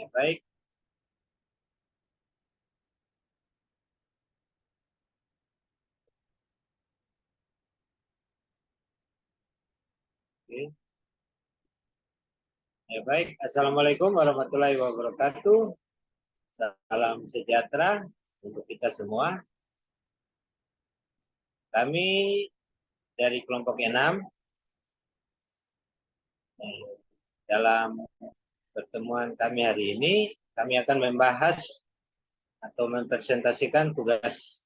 Ya, baik. Oke. Ya, baik. Assalamualaikum warahmatullahi wabarakatuh. Salam sejahtera untuk kita semua. Kami dari kelompok 6 dalam pertemuan kami hari ini, kami akan membahas atau mempresentasikan tugas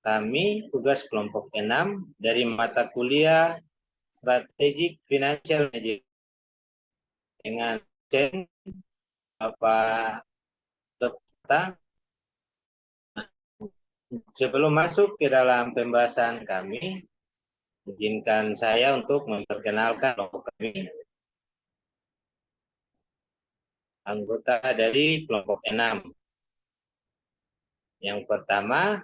kami, tugas kelompok 6 dari mata kuliah Strategic Financial Management dengan dosen Bapak Dr. Sebelum masuk ke dalam pembahasan kami, izinkan saya untuk memperkenalkan kelompok kami, anggota dari kelompok 6. Yang pertama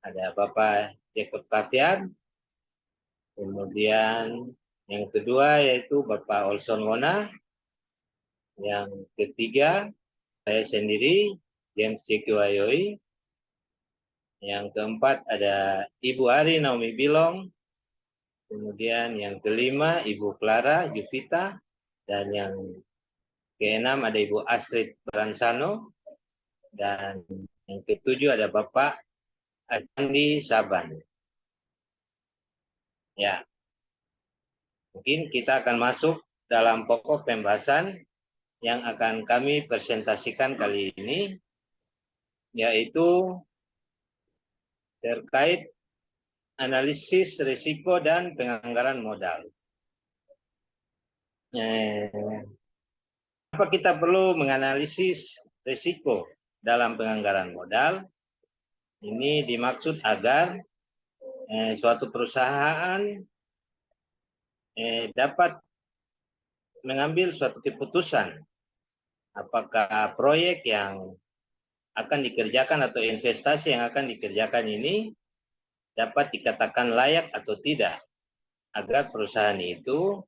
ada Bapak Jacob Kavian, kemudian yang kedua yaitu Bapak Olson Wona, yang ketiga saya sendiri James Cekiwayoi, yang keempat ada Ibu Ari Naomi Bilong, kemudian yang kelima Ibu Clara Juvita, dan yang keenam ada Ibu Astrid Beransano, dan yang ketujuh ada Bapak Arfandi Saban. Ya, mungkin kita akan masuk dalam pokok pembahasan yang akan kami presentasikan kali ini, yaitu terkait analisis risiko dan penganggaran modal. Apa kita perlu menganalisis risiko dalam penganggaran modal? Ini dimaksud agar suatu perusahaan dapat mengambil suatu keputusan apakah proyek yang akan dikerjakan atau investasi yang akan dikerjakan ini dapat dikatakan layak atau tidak, agar perusahaan itu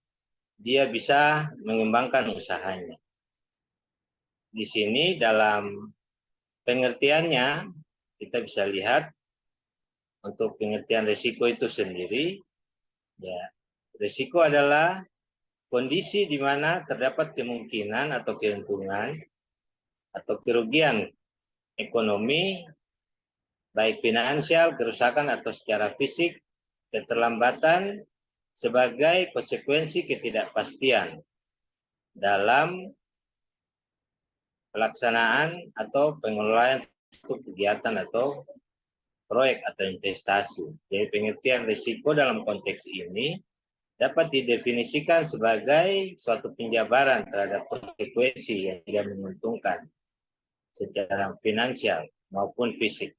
dia bisa mengembangkan usahanya. Di sini dalam pengertiannya kita bisa lihat untuk pengertian risiko itu sendiri, ya, risiko adalah kondisi di mana terdapat kemungkinan atau keuntungan atau kerugian ekonomi, baik finansial, kerusakan atau secara fisik, keterlambatan sebagai konsekuensi ketidakpastian dalam pelaksanaan atau pengelolaan kegiatan atau proyek atau investasi. Jadi pengertian risiko dalam konteks ini dapat didefinisikan sebagai suatu penjabaran terhadap konsekuensi yang tidak menguntungkan secara finansial maupun fisik.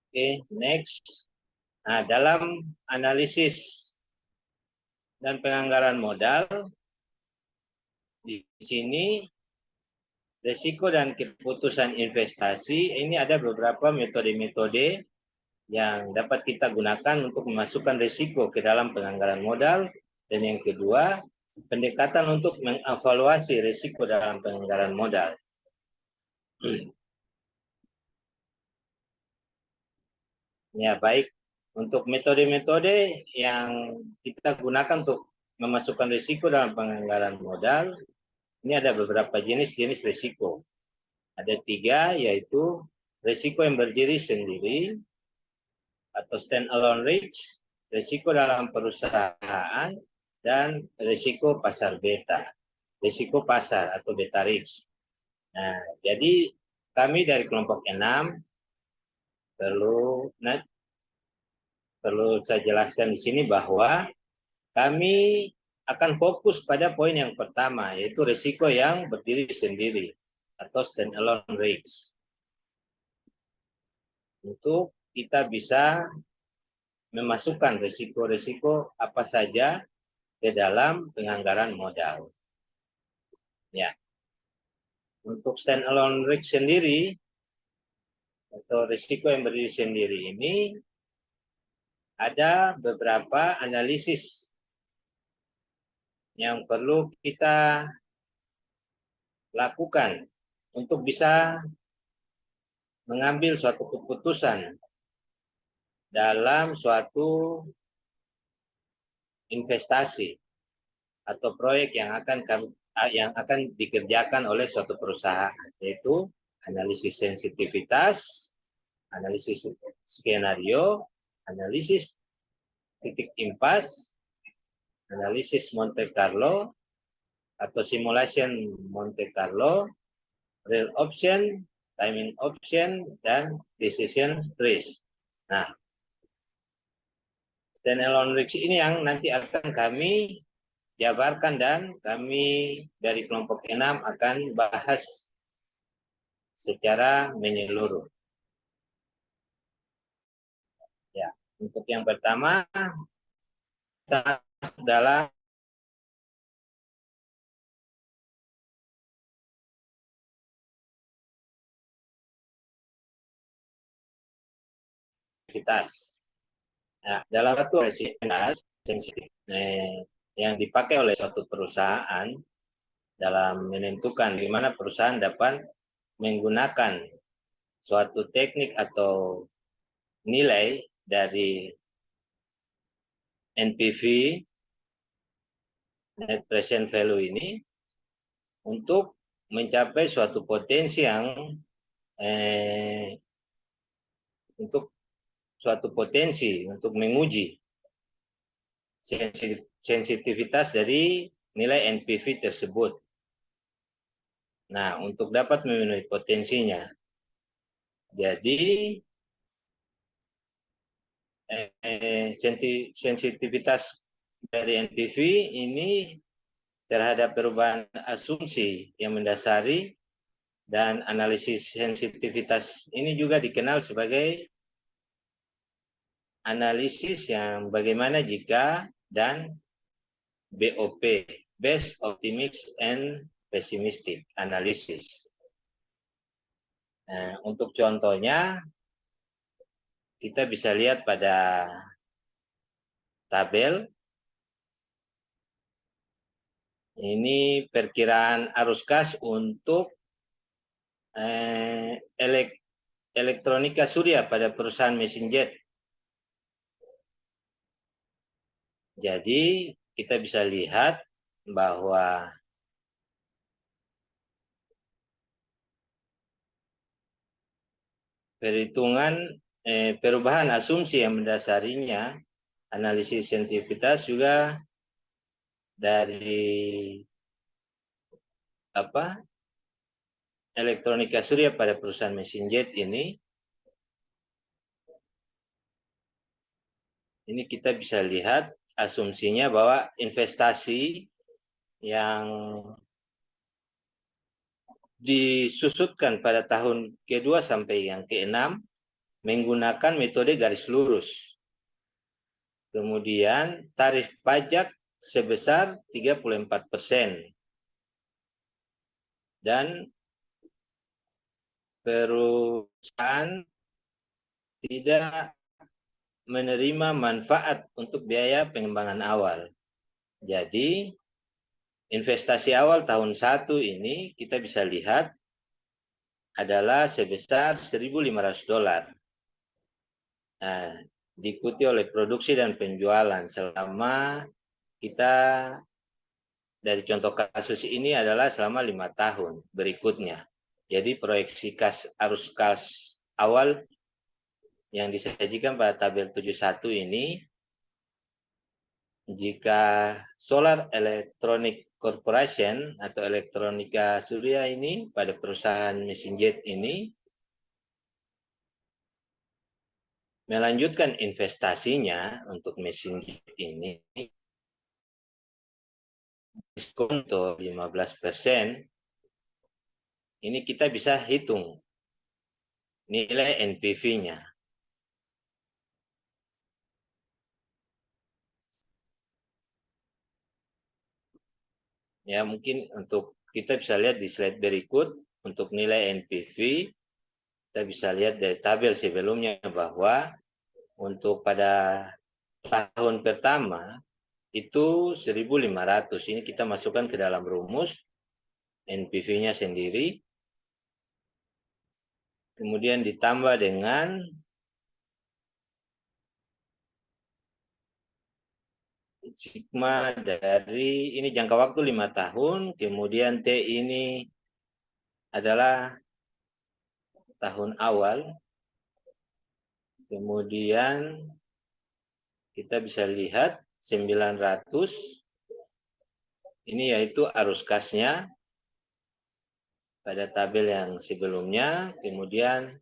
Oke, next. Nah, dalam analisis dan penganggaran modal, di sini risiko dan keputusan investasi ini ada beberapa metode-metode yang dapat kita gunakan untuk memasukkan risiko ke dalam penganggaran modal, dan yang kedua pendekatan untuk mengevaluasi risiko dalam penganggaran modal. Ya, baik. Untuk metode-metode yang kita gunakan untuk memasukkan risiko dalam penganggaran modal, ini ada beberapa jenis-jenis risiko. Ada 3, yaitu risiko yang berdiri sendiri atau stand alone risk, risiko dalam perusahaan, dan risiko pasar beta, risiko pasar atau beta risk. Nah, jadi kami dari kelompok 6 perlu saya jelaskan di sini bahwa kami akan fokus pada poin yang pertama, yaitu risiko yang berdiri sendiri atau stand alone risk. Untuk kita bisa memasukkan risiko-risiko apa saja ke dalam penganggaran modal. Ya. Untuk stand alone risk sendiri atau risiko yang berdiri sendiri ini ada beberapa analisis yang perlu kita lakukan untuk bisa mengambil suatu keputusan dalam suatu investasi atau proyek yang akan dikerjakan oleh suatu perusahaan, yaitu analisis sensitivitas, analisis skenario, analisis titik impas, analisis Monte Carlo atau simulation Monte Carlo, real option, timing option, dan decision risk. Nah, standalone risk ini yang nanti akan kami jabarkan dan kami dari kelompok 6 akan bahas secara menyeluruh. Ya, untuk yang pertama kita dalam aktivitas. Nah, dalam satu resiliensi sensitif yang dipakai oleh suatu perusahaan dalam menentukan di mana perusahaan dapat menggunakan suatu teknik atau nilai dari NPV net present value ini untuk mencapai suatu potensi yang untuk menguji sensitivitas dari nilai NPV tersebut. Nah, untuk dapat memenuhi potensinya, jadi sensitivitas dari NPV ini terhadap perubahan asumsi yang mendasari, dan analisis sensitivitas ini juga dikenal sebagai analisis yang bagaimana jika dan BOP, Best Optimistic and Pessimistic Analysis. Nah, untuk contohnya, kita bisa lihat pada tabel. Ini perkiraan arus kas untuk elektronika surya pada perusahaan mesin jet. Jadi kita bisa lihat bahwa perhitungan perubahan asumsi yang mendasarinya, analisis sensitivitas juga dari elektronika surya pada perusahaan mesin jet ini kita bisa lihat asumsinya bahwa investasi yang disusutkan pada tahun ke-2 sampai yang ke-6 menggunakan metode garis lurus. Kemudian tarif pajak sebesar 34%. Dan perusahaan tidak menerima manfaat untuk biaya pengembangan awal. Jadi investasi awal tahun 1 ini kita bisa lihat adalah sebesar $1.500. Nah, diikuti oleh produksi dan penjualan selama kita dari contoh kasus ini adalah selama 5 tahun berikutnya. Jadi proyeksi arus kas awal yang disajikan pada tabel 71 ini, jika Solar Electronic Corporation atau elektronika surya ini pada perusahaan mesin jet ini melanjutkan investasinya untuk mesin jet ini, diskonto 15%, ini kita bisa hitung nilai NPV-nya. Ya, mungkin untuk kita bisa lihat di slide berikut untuk nilai NPV, kita bisa lihat dari tabel sebelumnya bahwa untuk pada tahun pertama itu 1.500. Ini kita masukkan ke dalam rumus NPV-nya sendiri. Kemudian ditambah dengan sigma dari ini jangka waktu 5 tahun, kemudian T ini adalah tahun awal, kemudian kita bisa lihat 900, ini yaitu arus kasnya pada tabel yang sebelumnya, kemudian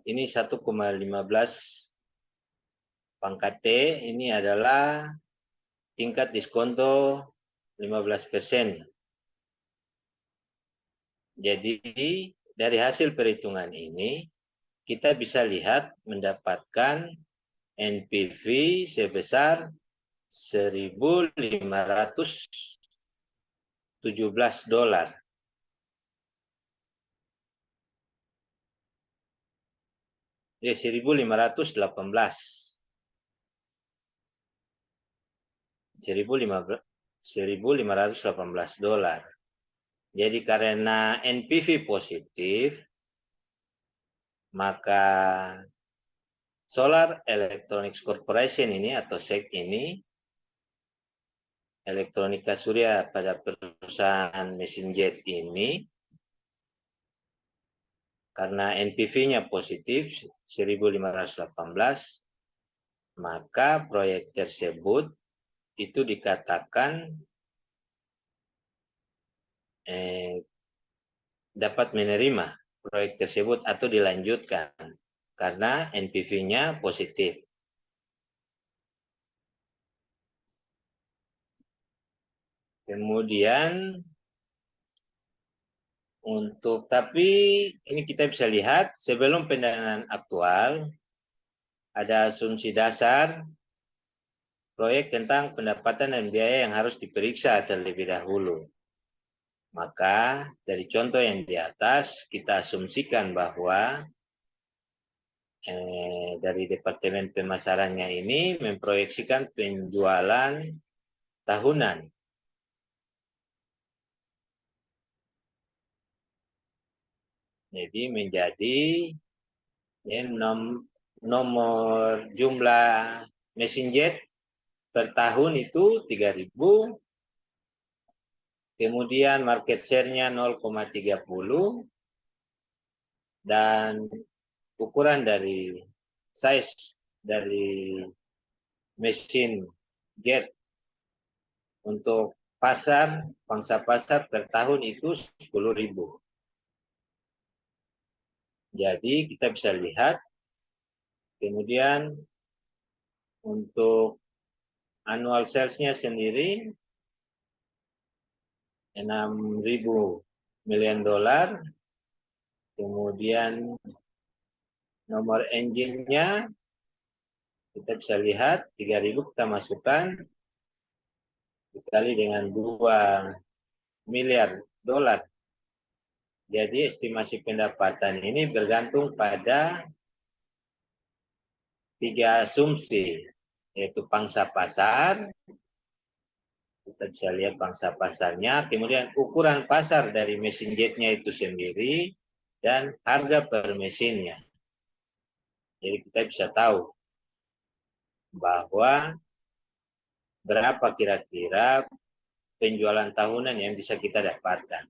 ini 1,15 pangkat T, ini adalah tingkat diskonto 15%. Jadi dari hasil perhitungan ini kita bisa lihat mendapatkan NPV sebesar 1.517 dolar. Ya, 1.518. 1.518 dolar. Jadi karena NPV positif, maka Solar Electronics Corporation ini atau SEC ini, elektronika surya pada perusahaan mesin jet ini, karena NPV-nya positif 1.518, maka proyek tersebut itu dikatakan dapat menerima proyek tersebut atau dilanjutkan karena NPV-nya positif. Kemudian tapi ini kita bisa lihat sebelum pendanaan aktual ada asumsi dasar proyek tentang pendapatan dan biaya yang harus diperiksa terlebih dahulu. Maka dari contoh yang di atas kita asumsikan bahwa dari Departemen Pemasarannya ini memproyeksikan penjualan tahunan. Jadi menjadi nomor jumlah mesin jet per tahun itu 3.000, kemudian market share-nya 0,30, dan ukuran dari size dari mesin jet untuk pangsa pasar per tahun itu 10.000. Jadi kita bisa lihat, kemudian untuk annual sales-nya sendiri 6.000 miliar dolar, kemudian nomor engine-nya kita bisa lihat 3.000 kita masukkan dikali dengan 2 miliar dolar. Jadi estimasi pendapatan ini bergantung pada 3 asumsi, yaitu pangsa pasar, kita bisa lihat pangsa pasarnya, kemudian ukuran pasar dari mesin jetnya itu sendiri, dan harga per mesinnya. Jadi kita bisa tahu bahwa berapa kira-kira penjualan tahunan yang bisa kita dapatkan.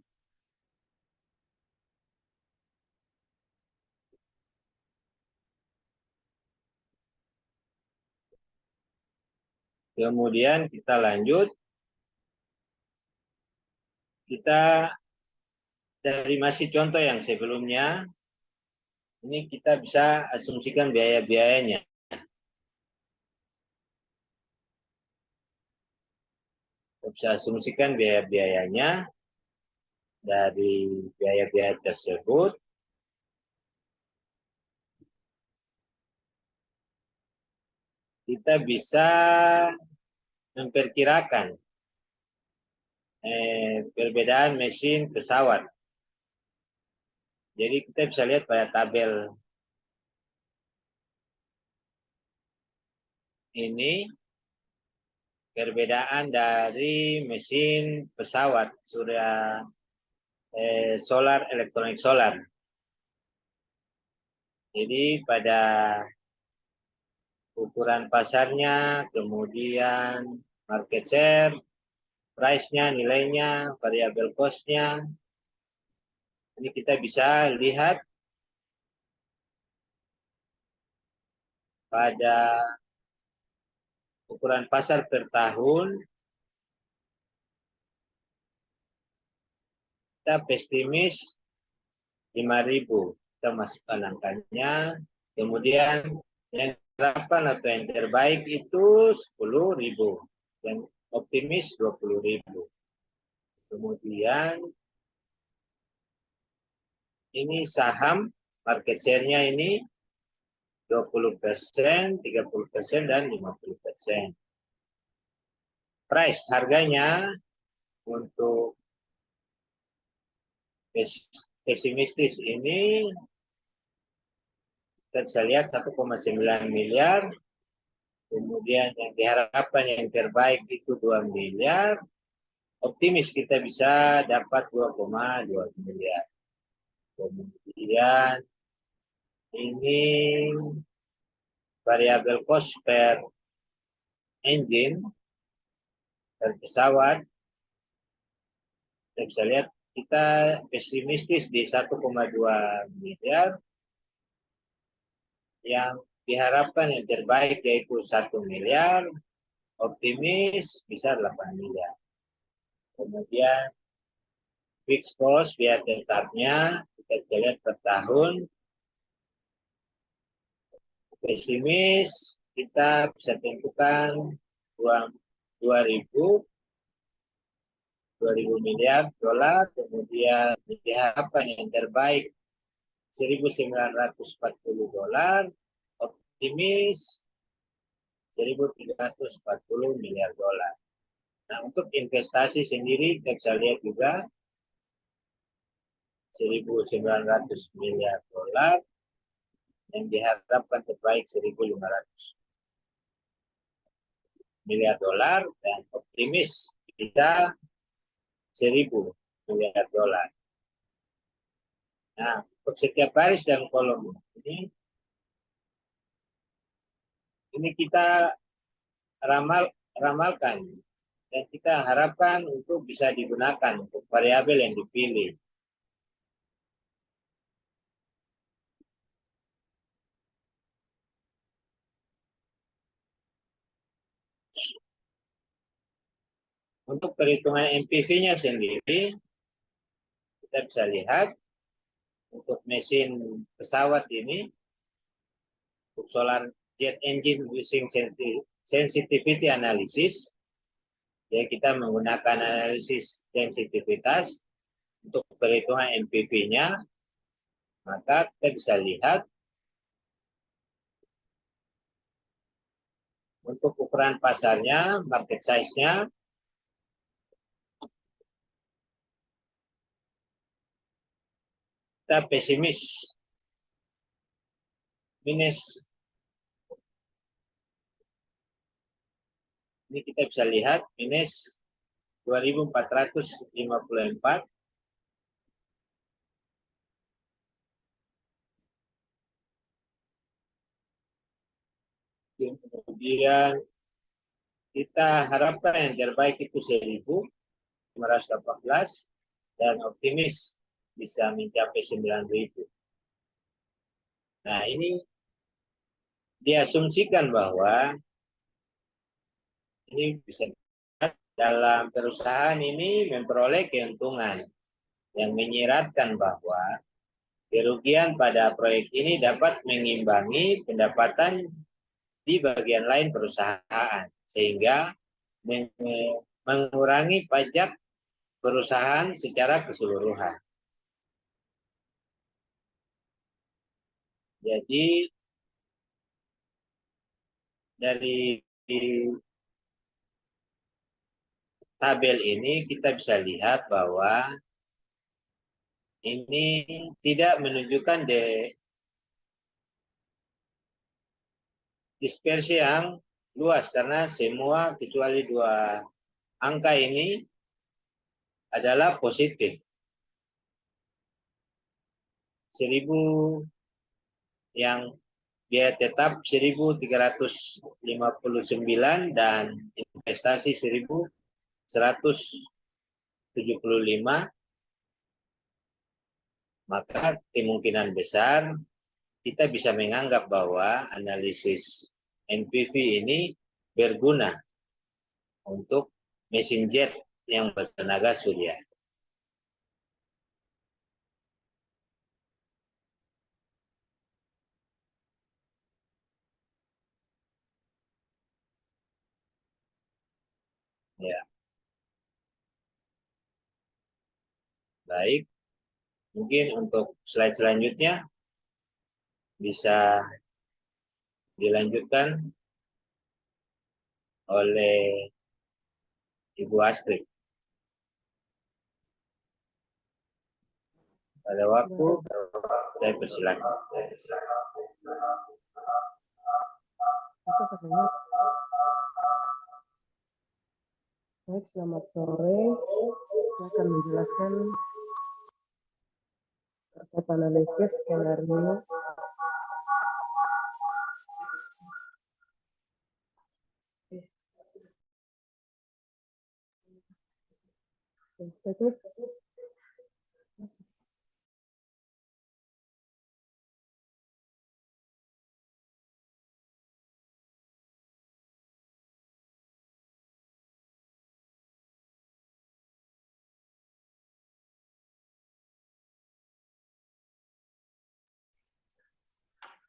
Kemudian kita lanjut, kita dari masih contoh yang sebelumnya, ini kita bisa asumsikan biaya-biayanya. Kita bisa asumsikan biaya-biayanya dari biaya-biaya tersebut. Kita bisa memperkirakan perbedaan mesin pesawat. Jadi kita bisa lihat pada tabel ini perbedaan dari mesin pesawat surya solar, elektronik solar. Jadi pada ukuran pasarnya, kemudian market share, price-nya, nilainya, variabel cost-nya. Ini kita bisa lihat pada ukuran pasar per tahun, kita pesimis 5.000. Kita masukkan angkanya, kemudian yang harapan atau yang terbaik itu 10.000, yang optimis 20.000. Kemudian ini saham, market share-nya ini 20%, 30%, dan 50%. Price harganya untuk pesimistis ini kita bisa lihat 1,9 miliar. Kemudian yang diharapkan yang terbaik itu 2 miliar. Optimis kita bisa dapat 2,2 miliar. Kemudian ini variabel cost per engine, per pesawat. Kita bisa lihat kita pesimistis di 1,2 miliar. Yang diharapkan yang terbaik yaitu 1 miliar, optimis bisa 8 miliar. Kemudian fixed cost biaya tetapnya kita bisa lihat per tahun. Pesimis kita bisa tentukan uang 2000 miliar dolar, kemudian diharapkan yang terbaik 1.940 dolar, optimis 1.340 miliar dolar. Nah, untuk investasi sendiri kita bisa lihat juga 1.900 miliar dolar, yang diharapkan terbaik 1.500 miliar dolar, dan optimis kita 1.000 miliar dolar. Nah, untuk setiap baris dan kolom ini kita ramalkan dan kita harapkan untuk bisa digunakan untuk variabel yang dipilih. Untuk perhitungan MPV-nya sendiri, kita bisa lihat untuk mesin pesawat ini, untuk solar jet engine using sensitivity analysis, ya kita menggunakan analisis sensitivitas untuk perhitungan MPV-nya, maka kita bisa lihat untuk ukuran pasarnya, market size-nya, kita pesimis minus, ini kita bisa lihat minus 2.454. Kemudian kita harapkan yang terbaik itu 1.518 dan optimis bisa mencapai 9.000. Nah, ini diasumsikan bahwa ini bisa dalam perusahaan ini memperoleh keuntungan yang menyiratkan bahwa kerugian pada proyek ini dapat mengimbangi pendapatan di bagian lain perusahaan, sehingga mengurangi pajak perusahaan secara keseluruhan. Jadi dari tabel ini kita bisa lihat bahwa ini tidak menunjukkan dispersi yang luas karena semua kecuali dua angka ini adalah positif. 1000 yang biaya tetap 1.359 dan investasi 1.175, maka kemungkinan besar kita bisa menganggap bahwa analisis NPV ini berguna untuk mesin jet yang bertenaga surya. Ya, baik. Mungkin untuk slide selanjutnya bisa dilanjutkan oleh Ibu Astrid. Pada waktu saya persilakan. Baik, selamat sore. Saya akan menjelaskan terkait analisis skenario.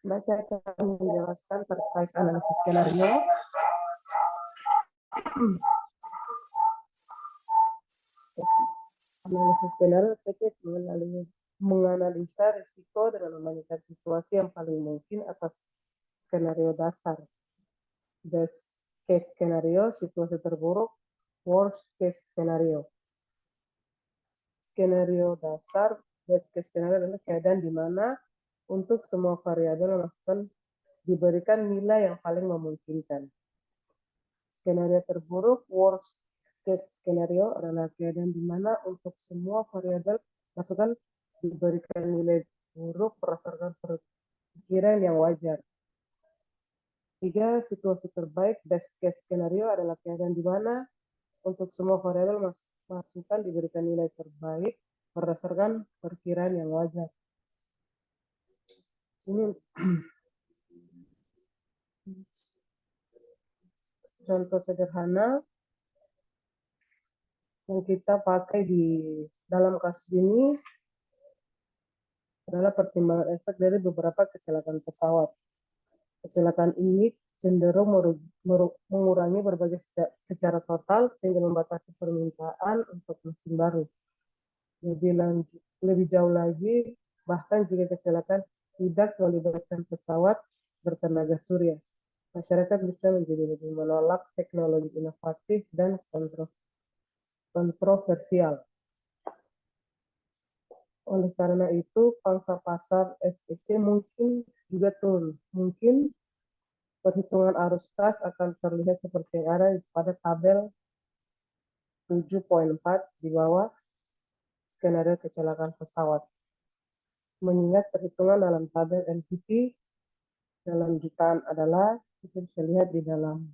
Saya akan menjelaskan terkait analisis skenario. Analisis skenario terkait menganalisa risiko dengan membandingkan situasi yang paling mungkin atas skenario dasar. Best case skenario, situasi terburuk, worst case skenario. Skenario dasar, best case skenario adalah keadaan di mana untuk semua variabel masukan diberikan nilai yang paling memungkinkan. Skenario terburuk, worst case skenario adalah keadaan di mana untuk semua variabel masukan diberikan nilai buruk berdasarkan perkiraan yang wajar. 3. Situasi terbaik, best case skenario adalah keadaan di mana untuk semua variabel masukan diberikan nilai terbaik berdasarkan perkiraan yang wajar. Sini contoh sederhana yang kita pakai di dalam kasus ini adalah pertimbangan efek dari beberapa kecelakaan pesawat. Kecelakaan ini cenderung mengurangi berbagai secara total sehingga membatasi permintaan untuk mesin baru. Lebih jauh lagi, bahkan jika kecelakaan tidak melibatkan pesawat bertenaga surya, masyarakat bisa menjadi lebih menolak teknologi inovatif dan kontroversial. Oleh karena itu, pangsa pasar SEC mungkin juga turun. Mungkin perhitungan arus kas akan terlihat seperti yang ada pada tabel 7.4 di bawah skenario kecelakaan pesawat. Mengingat perhitungan dalam tabel NPV dalam jutaan adalah, kita bisa lihat di dalam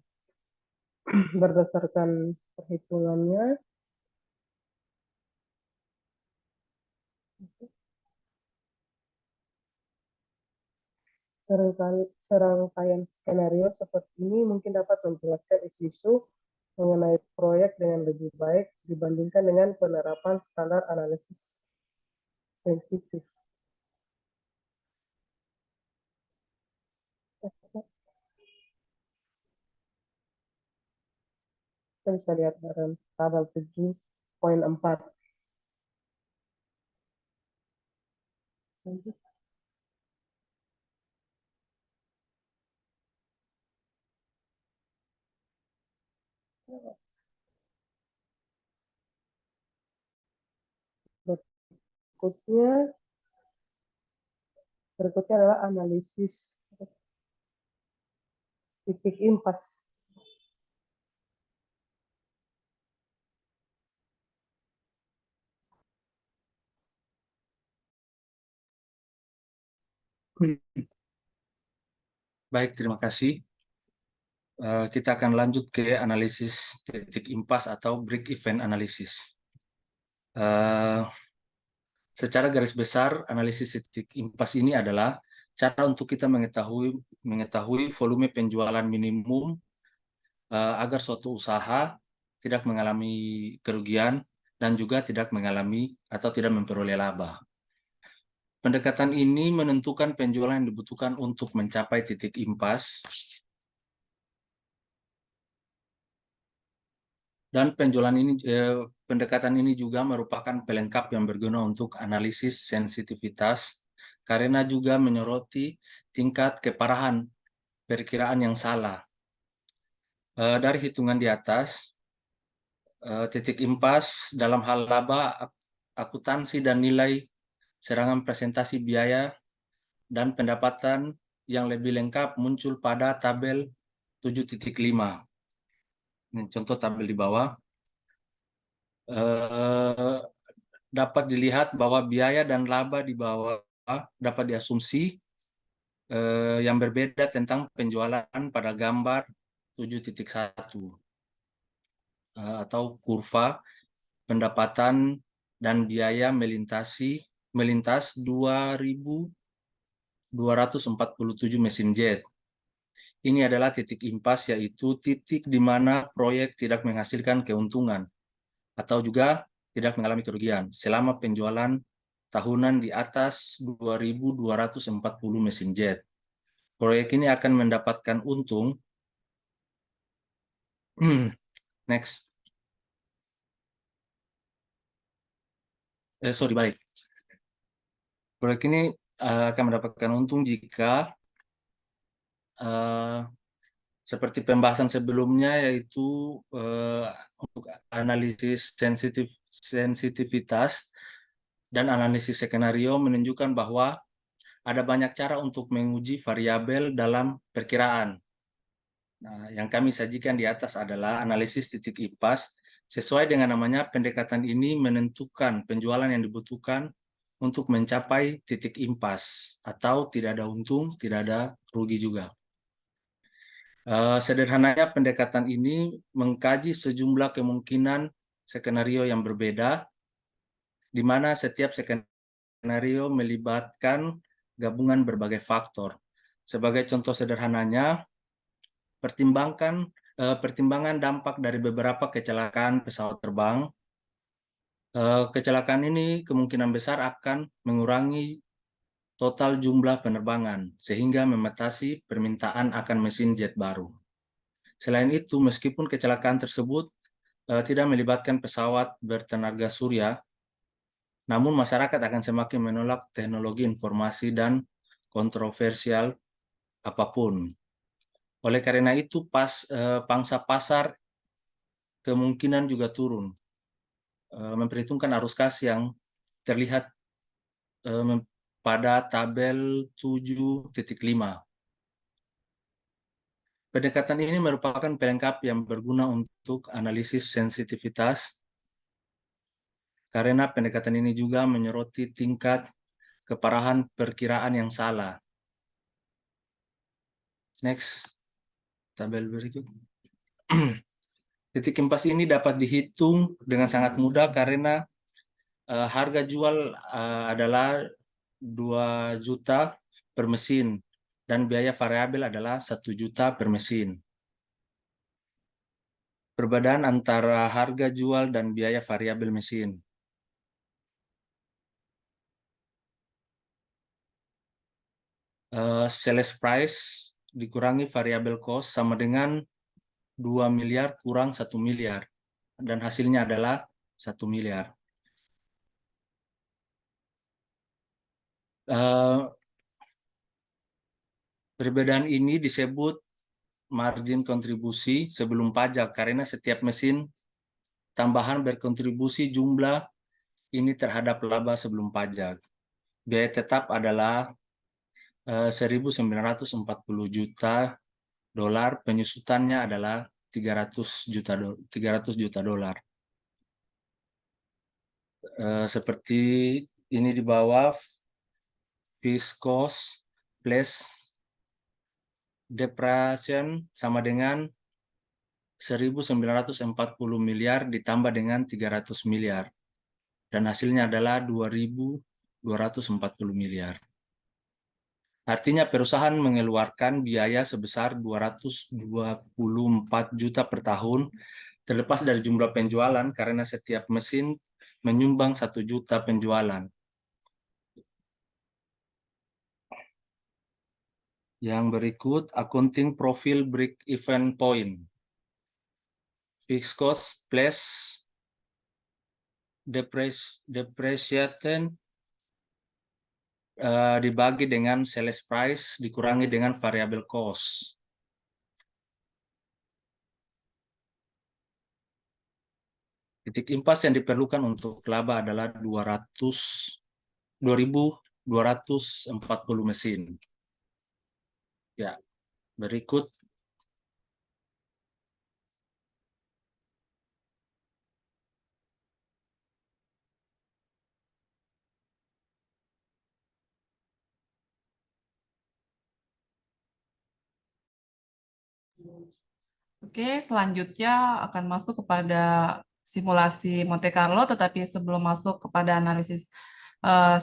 berdasarkan perhitungannya, serangkaian skenario seperti ini mungkin dapat menjelaskan isu-isu mengenai proyek dengan lebih baik dibandingkan dengan penerapan standar analisis sensitif. Kita bisa lihat dalam tabel 7.4. Berikutnya adalah analisis titik impas. Baik, terima kasih. Kita akan lanjut ke analisis titik impas atau break event analysis. Secara garis besar, analisis titik impas ini adalah cara untuk kita mengetahui volume penjualan minimum agar suatu usaha tidak mengalami kerugian dan juga tidak mengalami atau tidak memperoleh laba. Pendekatan ini menentukan penjualan yang dibutuhkan untuk mencapai titik impas, dan pendekatan ini juga merupakan pelengkap yang berguna untuk analisis sensitivitas karena juga menyoroti tingkat keparahan perkiraan yang salah. Dari hitungan di atas, titik impas dalam hal laba, akuntansi dan nilai serangan presentasi biaya dan pendapatan yang lebih lengkap muncul pada tabel 7.5. Ini contoh tabel di bawah. Dapat dilihat bahwa biaya dan laba di bawah dapat diasumsi yang berbeda tentang penjualan pada gambar 7.1 atau kurva pendapatan dan biaya melintas 2.247 mesin jet. Ini adalah titik impas, yaitu titik di mana proyek tidak menghasilkan keuntungan atau juga tidak mengalami kerugian selama penjualan tahunan di atas 2.240 mesin jet. Proyek ini akan mendapatkan untung. Next. Baik. Proyek ini akan mendapatkan untung jika seperti pembahasan sebelumnya, yaitu untuk analisis sensitivitas dan analisis skenario menunjukkan bahwa ada banyak cara untuk menguji variabel dalam perkiraan. Nah, yang kami sajikan di atas adalah analisis titik impas. Sesuai dengan namanya, pendekatan ini menentukan penjualan yang dibutuhkan untuk mencapai titik impas, atau tidak ada untung, tidak ada rugi juga. Sederhananya, pendekatan ini mengkaji sejumlah kemungkinan skenario yang berbeda, di mana setiap skenario melibatkan gabungan berbagai faktor. Sebagai contoh sederhananya, pertimbangan dampak dari beberapa kecelakaan pesawat terbang. Kecelakaan ini kemungkinan besar akan mengurangi total jumlah penerbangan, sehingga membatasi permintaan akan mesin jet baru. Selain itu, meskipun kecelakaan tersebut tidak melibatkan pesawat bertenaga surya, namun masyarakat akan semakin menolak teknologi informasi dan kontroversial apapun. Oleh karena itu, pangsa pasar kemungkinan juga turun, memperhitungkan arus kas yang terlihat pada tabel 7.5. Pendekatan ini merupakan pelengkap yang berguna untuk analisis sensitivitas, karena pendekatan ini juga menyoroti tingkat keparahan perkiraan yang salah. Next, tabel berikut. Titik impas ini dapat dihitung dengan sangat mudah karena harga jual adalah 2 juta per mesin dan biaya variabel adalah 1 juta per mesin. Perbedaan antara harga jual dan biaya variabel mesin. Sales price dikurangi variabel cost sama dengan 2 miliar kurang 1 miliar. Dan hasilnya adalah 1 miliar. Perbedaan ini disebut margin kontribusi sebelum pajak, karena setiap mesin tambahan berkontribusi jumlah ini terhadap laba sebelum pajak. Biaya tetap adalah 1.940 juta dolar, penyusutannya adalah 300 juta dolar. Seperti ini di bawah, fixed cost plus depreciation sama dengan 1.940 miliar ditambah dengan 300 miliar. Dan hasilnya adalah 2.240 miliar. Artinya perusahaan mengeluarkan biaya sebesar 224 juta per tahun terlepas dari jumlah penjualan karena setiap mesin menyumbang 1 juta penjualan. Yang berikut, accounting profil break even point. Fixed cost plus depreciation dibagi dengan sales price dikurangi dengan variable cost. Titik impas yang diperlukan untuk laba adalah 2.240 mesin. Ya, berikut Oke, selanjutnya akan masuk kepada simulasi Monte Carlo, tetapi sebelum masuk kepada analisis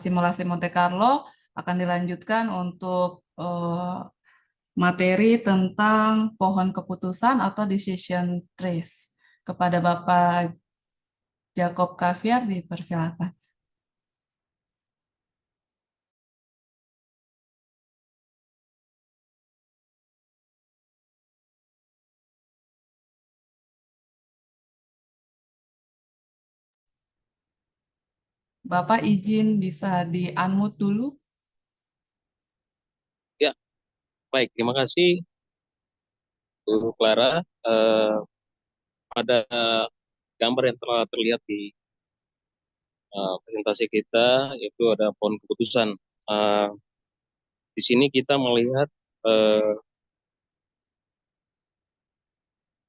simulasi Monte Carlo, akan dilanjutkan untuk materi tentang pohon keputusan atau decision trees. Kepada Bapak Jacob Kaviar, dipersilakan. Bapak izin bisa di-unmute dulu. Ya, baik. Terima kasih, Bu Clara. Pada gambar yang telah terlihat di presentasi kita, itu ada pohon keputusan. Eh, di sini kita melihat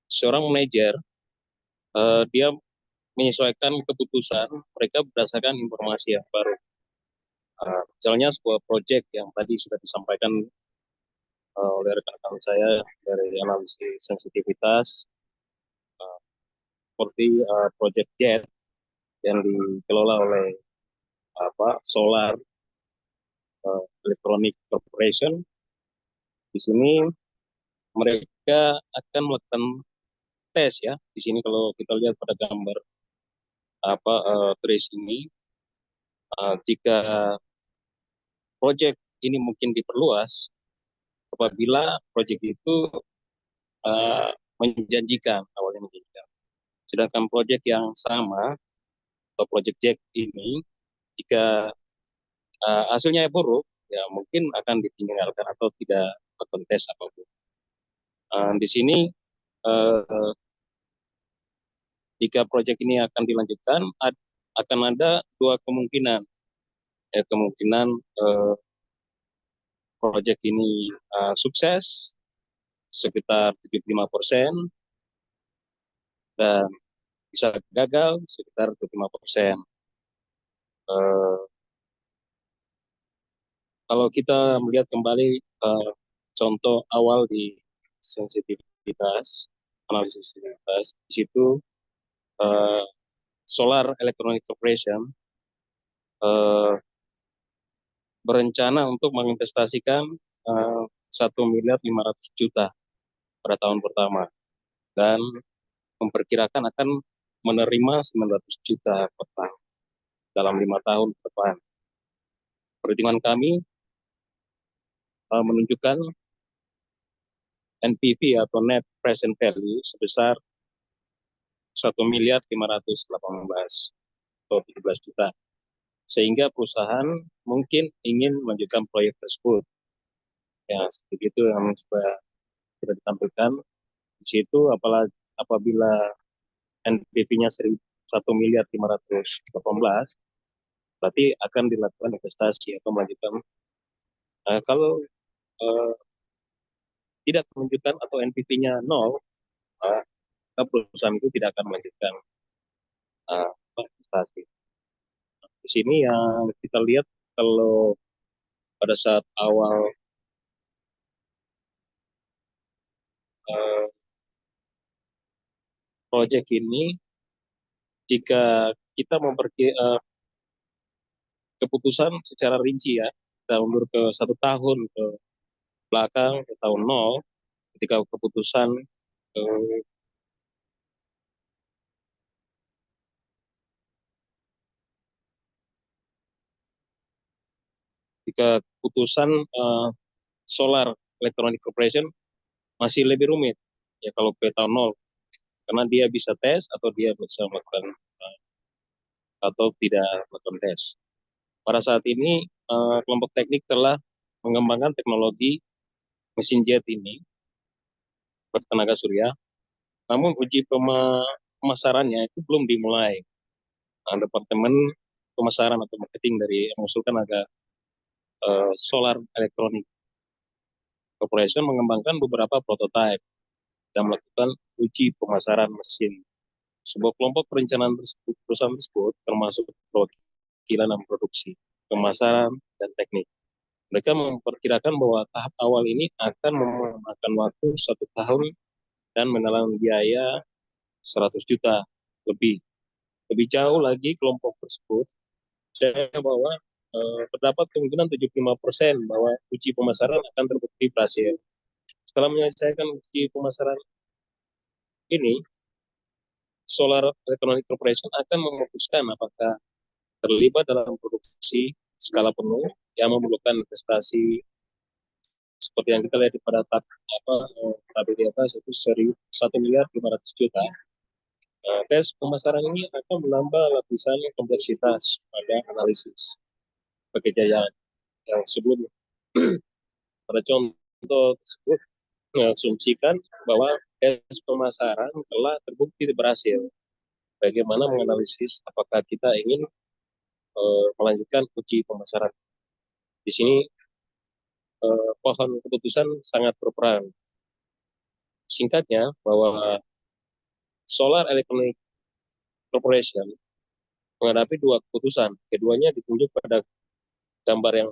seorang manajer, dia menyesuaikan keputusan mereka berdasarkan informasi yang baru. Misalnya sebuah proyek yang tadi sudah disampaikan oleh rekan-rekan saya dari analisis sensitivitas, seperti proyek JET yang dikelola oleh Solar Electronic Corporation. Di sini mereka akan melakukan tes ya. Di sini kalau kita lihat pada gambar trace ini, jika proyek ini mungkin diperluas apabila proyek itu menjanjikan, awalnya menjanjikan. Sedangkan proyek yang sama atau proyek Jack ini, jika hasilnya buruk, ya mungkin akan ditinggalkan atau tidak berkontes apapun. Di sini jika proyek ini akan dilanjutkan, akan ada dua kemungkinan. Kemungkinan proyek ini sukses sekitar 75% dan bisa gagal sekitar 25%. Kalau kita melihat kembali contoh awal di sensitivitas, analisis sensitivitas, di situ Solar Electronic Corporation berencana untuk menginvestasikan 1.500.000.000 pada tahun pertama dan memperkirakan akan menerima 900 juta per tahun dalam 5 tahun ke depan. Perhitungan kami menunjukkan NPV atau net present value sebesar 1.518 atau 17 juta. Sehingga perusahaan mungkin ingin melanjutkan proyek tersebut. Ya, seperti itu yang sudah ditampilkan. Di situ apabila NPV-nya 1.518, berarti akan dilakukan investasi atau melanjutkan. Kalau tidak menunjukkan atau NPV-nya 0, perusahaan itu tidak akan melanjutkan investasi. Di sini yang kita lihat kalau pada saat awal eh, proyek ini, jika kita keputusan secara rinci ya, kita mundur ke 1 tahun ke belakang, ke tahun 0, ketika keputusan eh, Solar Electronic Corporation masih lebih rumit ya kalau ke tahun 0, karena dia bisa tes atau dia bisa melakukan atau tidak melakukan tes. Pada saat ini kelompok teknik telah mengembangkan teknologi mesin jet ini bertenaga surya, namun uji pemasarannya itu belum dimulai. Nah, Departemen Pemasaran atau Marketing dari yang mengusulkan ada Solar Electronic Corporation mengembangkan beberapa prototipe dan melakukan uji pemasaran mesin. Sebuah kelompok perencanaan perusahaan tersebut termasuk perwakilan dan produksi, pemasaran, dan teknik. Mereka memperkirakan bahwa tahap awal ini akan memakan waktu 1 tahun dan menelan biaya 100 juta lebih. Lebih jauh lagi kelompok tersebut percaya bahwa terdapat kemungkinan 75% bahwa uji pemasaran akan terbukti berhasil. Setelah menyelesaikan uji pemasaran ini, Solar Electronic Corporation akan memutuskan apakah terlibat dalam produksi skala penuh yang memerlukan investasi seperti yang kita lihat pada tabel di atas, itu 1,5 miliar juta. Tes pemasaran ini akan menambah lapisan kompleksitas pada analisis kejayaan yang sebelumnya. Pada contoh tersebut mengasumsikan bahwa tes pemasaran telah terbukti berhasil. Bagaimana menganalisis apakah kita ingin melanjutkan uji pemasaran. Di sini pohon keputusan sangat berperan. Singkatnya, bahwa Solar Electronic Corporation menghadapi 2 keputusan. Keduanya ditunjuk pada gambar yang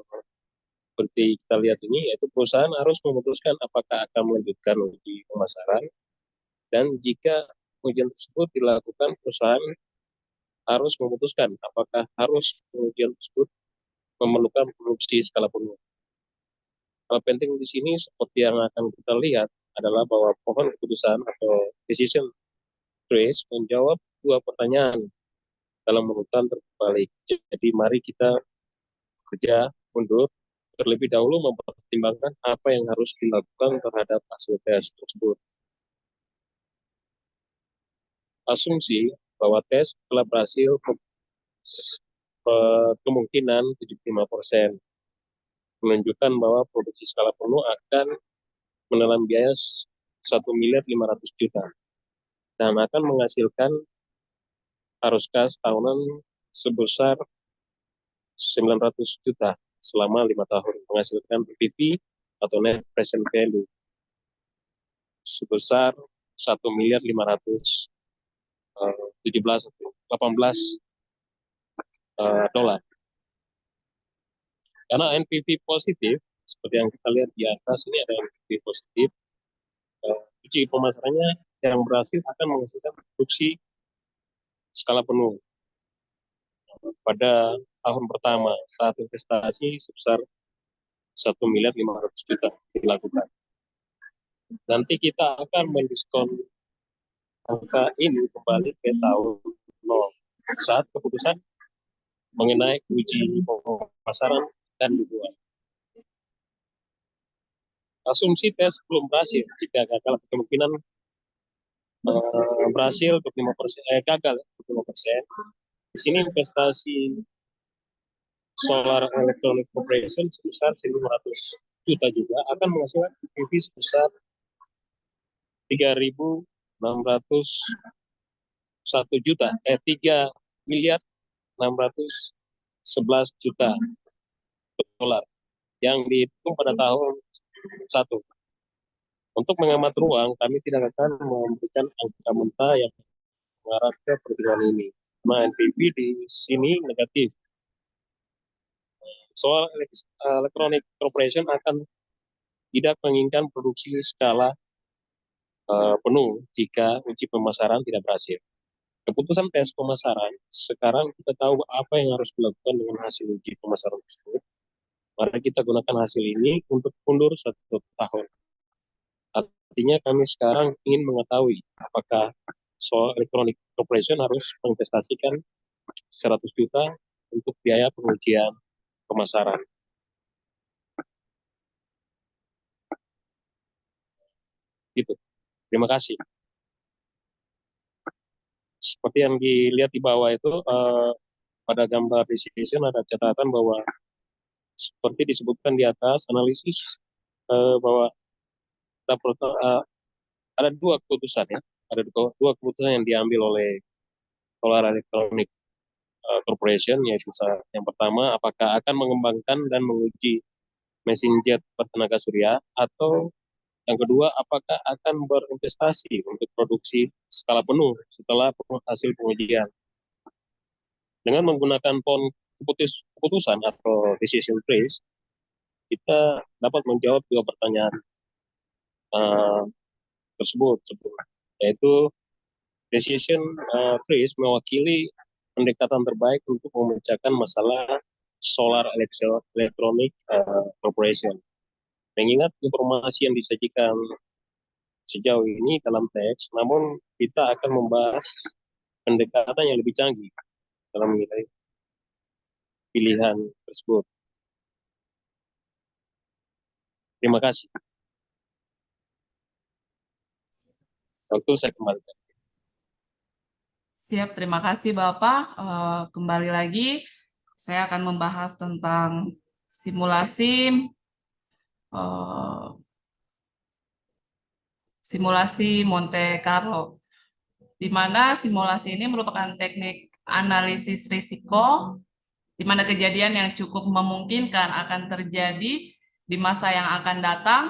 seperti kita lihat ini, yaitu perusahaan harus memutuskan apakah akan melanjutkan uji pemasaran, dan jika ujian tersebut dilakukan, perusahaan harus memutuskan apakah harus ujian tersebut memerlukan produksi skala penuh. Hal penting di sini seperti yang akan kita lihat adalah bahwa pohon keputusan atau decision trees menjawab 2 pertanyaan dalam urutan terbalik. Jadi mari kita kerja mundur terlebih dahulu mempertimbangkan apa yang harus dilakukan terhadap hasil tes tersebut. Asumsi bahwa tes telah berhasil kemungkinan 75%, menunjukkan bahwa produksi skala penuh akan menelan biaya 1,5 miliar juta dan akan menghasilkan arus kas tahunan sebesar 900 juta selama 5 tahun, menghasilkan PPV atau net present value sebesar 1,517,18 dolar. Karena NPV positif, seperti yang kita lihat di atas ini ada NPV positif, uji pemasarannya yang berhasil akan menghasilkan produksi skala penuh pada tahun pertama saat investasi sebesar 1,5 miliar juta dilakukan. Nanti kita akan mendiskon angka ini kembali ke tahun 0 saat keputusan mengenai uji pemasaran dan dibuat. Asumsi tes belum berhasil, jika gagal kemungkinan berhasil 25%, gagal 25%. Di sini investasi Solar Electronic Corporation sebesar 1.500 juta juga akan menghasilkan PV sebesar 3.601 juta, 3.611 juta dolar yang dihitung pada tahun 1. Untuk menghemat ruang, kami tidak akan memberikan angka mentah yang mengarah ke perhitungan ini. Nah, NPV di sini negatif. Soal Electronic Corporation akan tidak menginginkan produksi skala penuh jika uji pemasaran tidak berhasil. Keputusan tes pemasaran, sekarang kita tahu apa yang harus dilakukan dengan hasil uji pemasaran tersebut. Mari kita gunakan hasil ini untuk mundur 1 tahun. Artinya kami sekarang ingin mengetahui apakah Seoul Electronic Corporation harus menginvestasikan 100 juta untuk biaya pengujian pemasaran. Gitu. Terima kasih. Seperti yang dilihat di bawah itu, pada gambar decision ada catatan bahwa seperti disebutkan di atas analisis, bahwa ada 2 keputusan ya, ada 2 keputusan yang diambil oleh Solar Electronic Corporation, yaitu yang pertama apakah akan mengembangkan dan menguji mesin jet bertenaga surya, atau yang kedua apakah akan berinvestasi untuk produksi skala penuh setelah hasil pengujian. Dengan menggunakan keputusan atau decision trees, kita dapat menjawab 2 pertanyaan tersebut, yaitu decision trees mewakili pendekatan terbaik untuk memecahkan masalah Solar Electronic Corporation. Mengingat informasi yang disajikan sejauh ini dalam teks, namun kita akan membahas pendekatan yang lebih canggih dalam menilai pilihan tersebut. Terima kasih. Waktu saya kembalikan. Siap, terima kasih Bapak. Kembali lagi, saya akan membahas tentang simulasi Monte Carlo, di mana simulasi ini merupakan teknik analisis risiko, di mana kejadian yang cukup memungkinkan akan terjadi di masa yang akan datang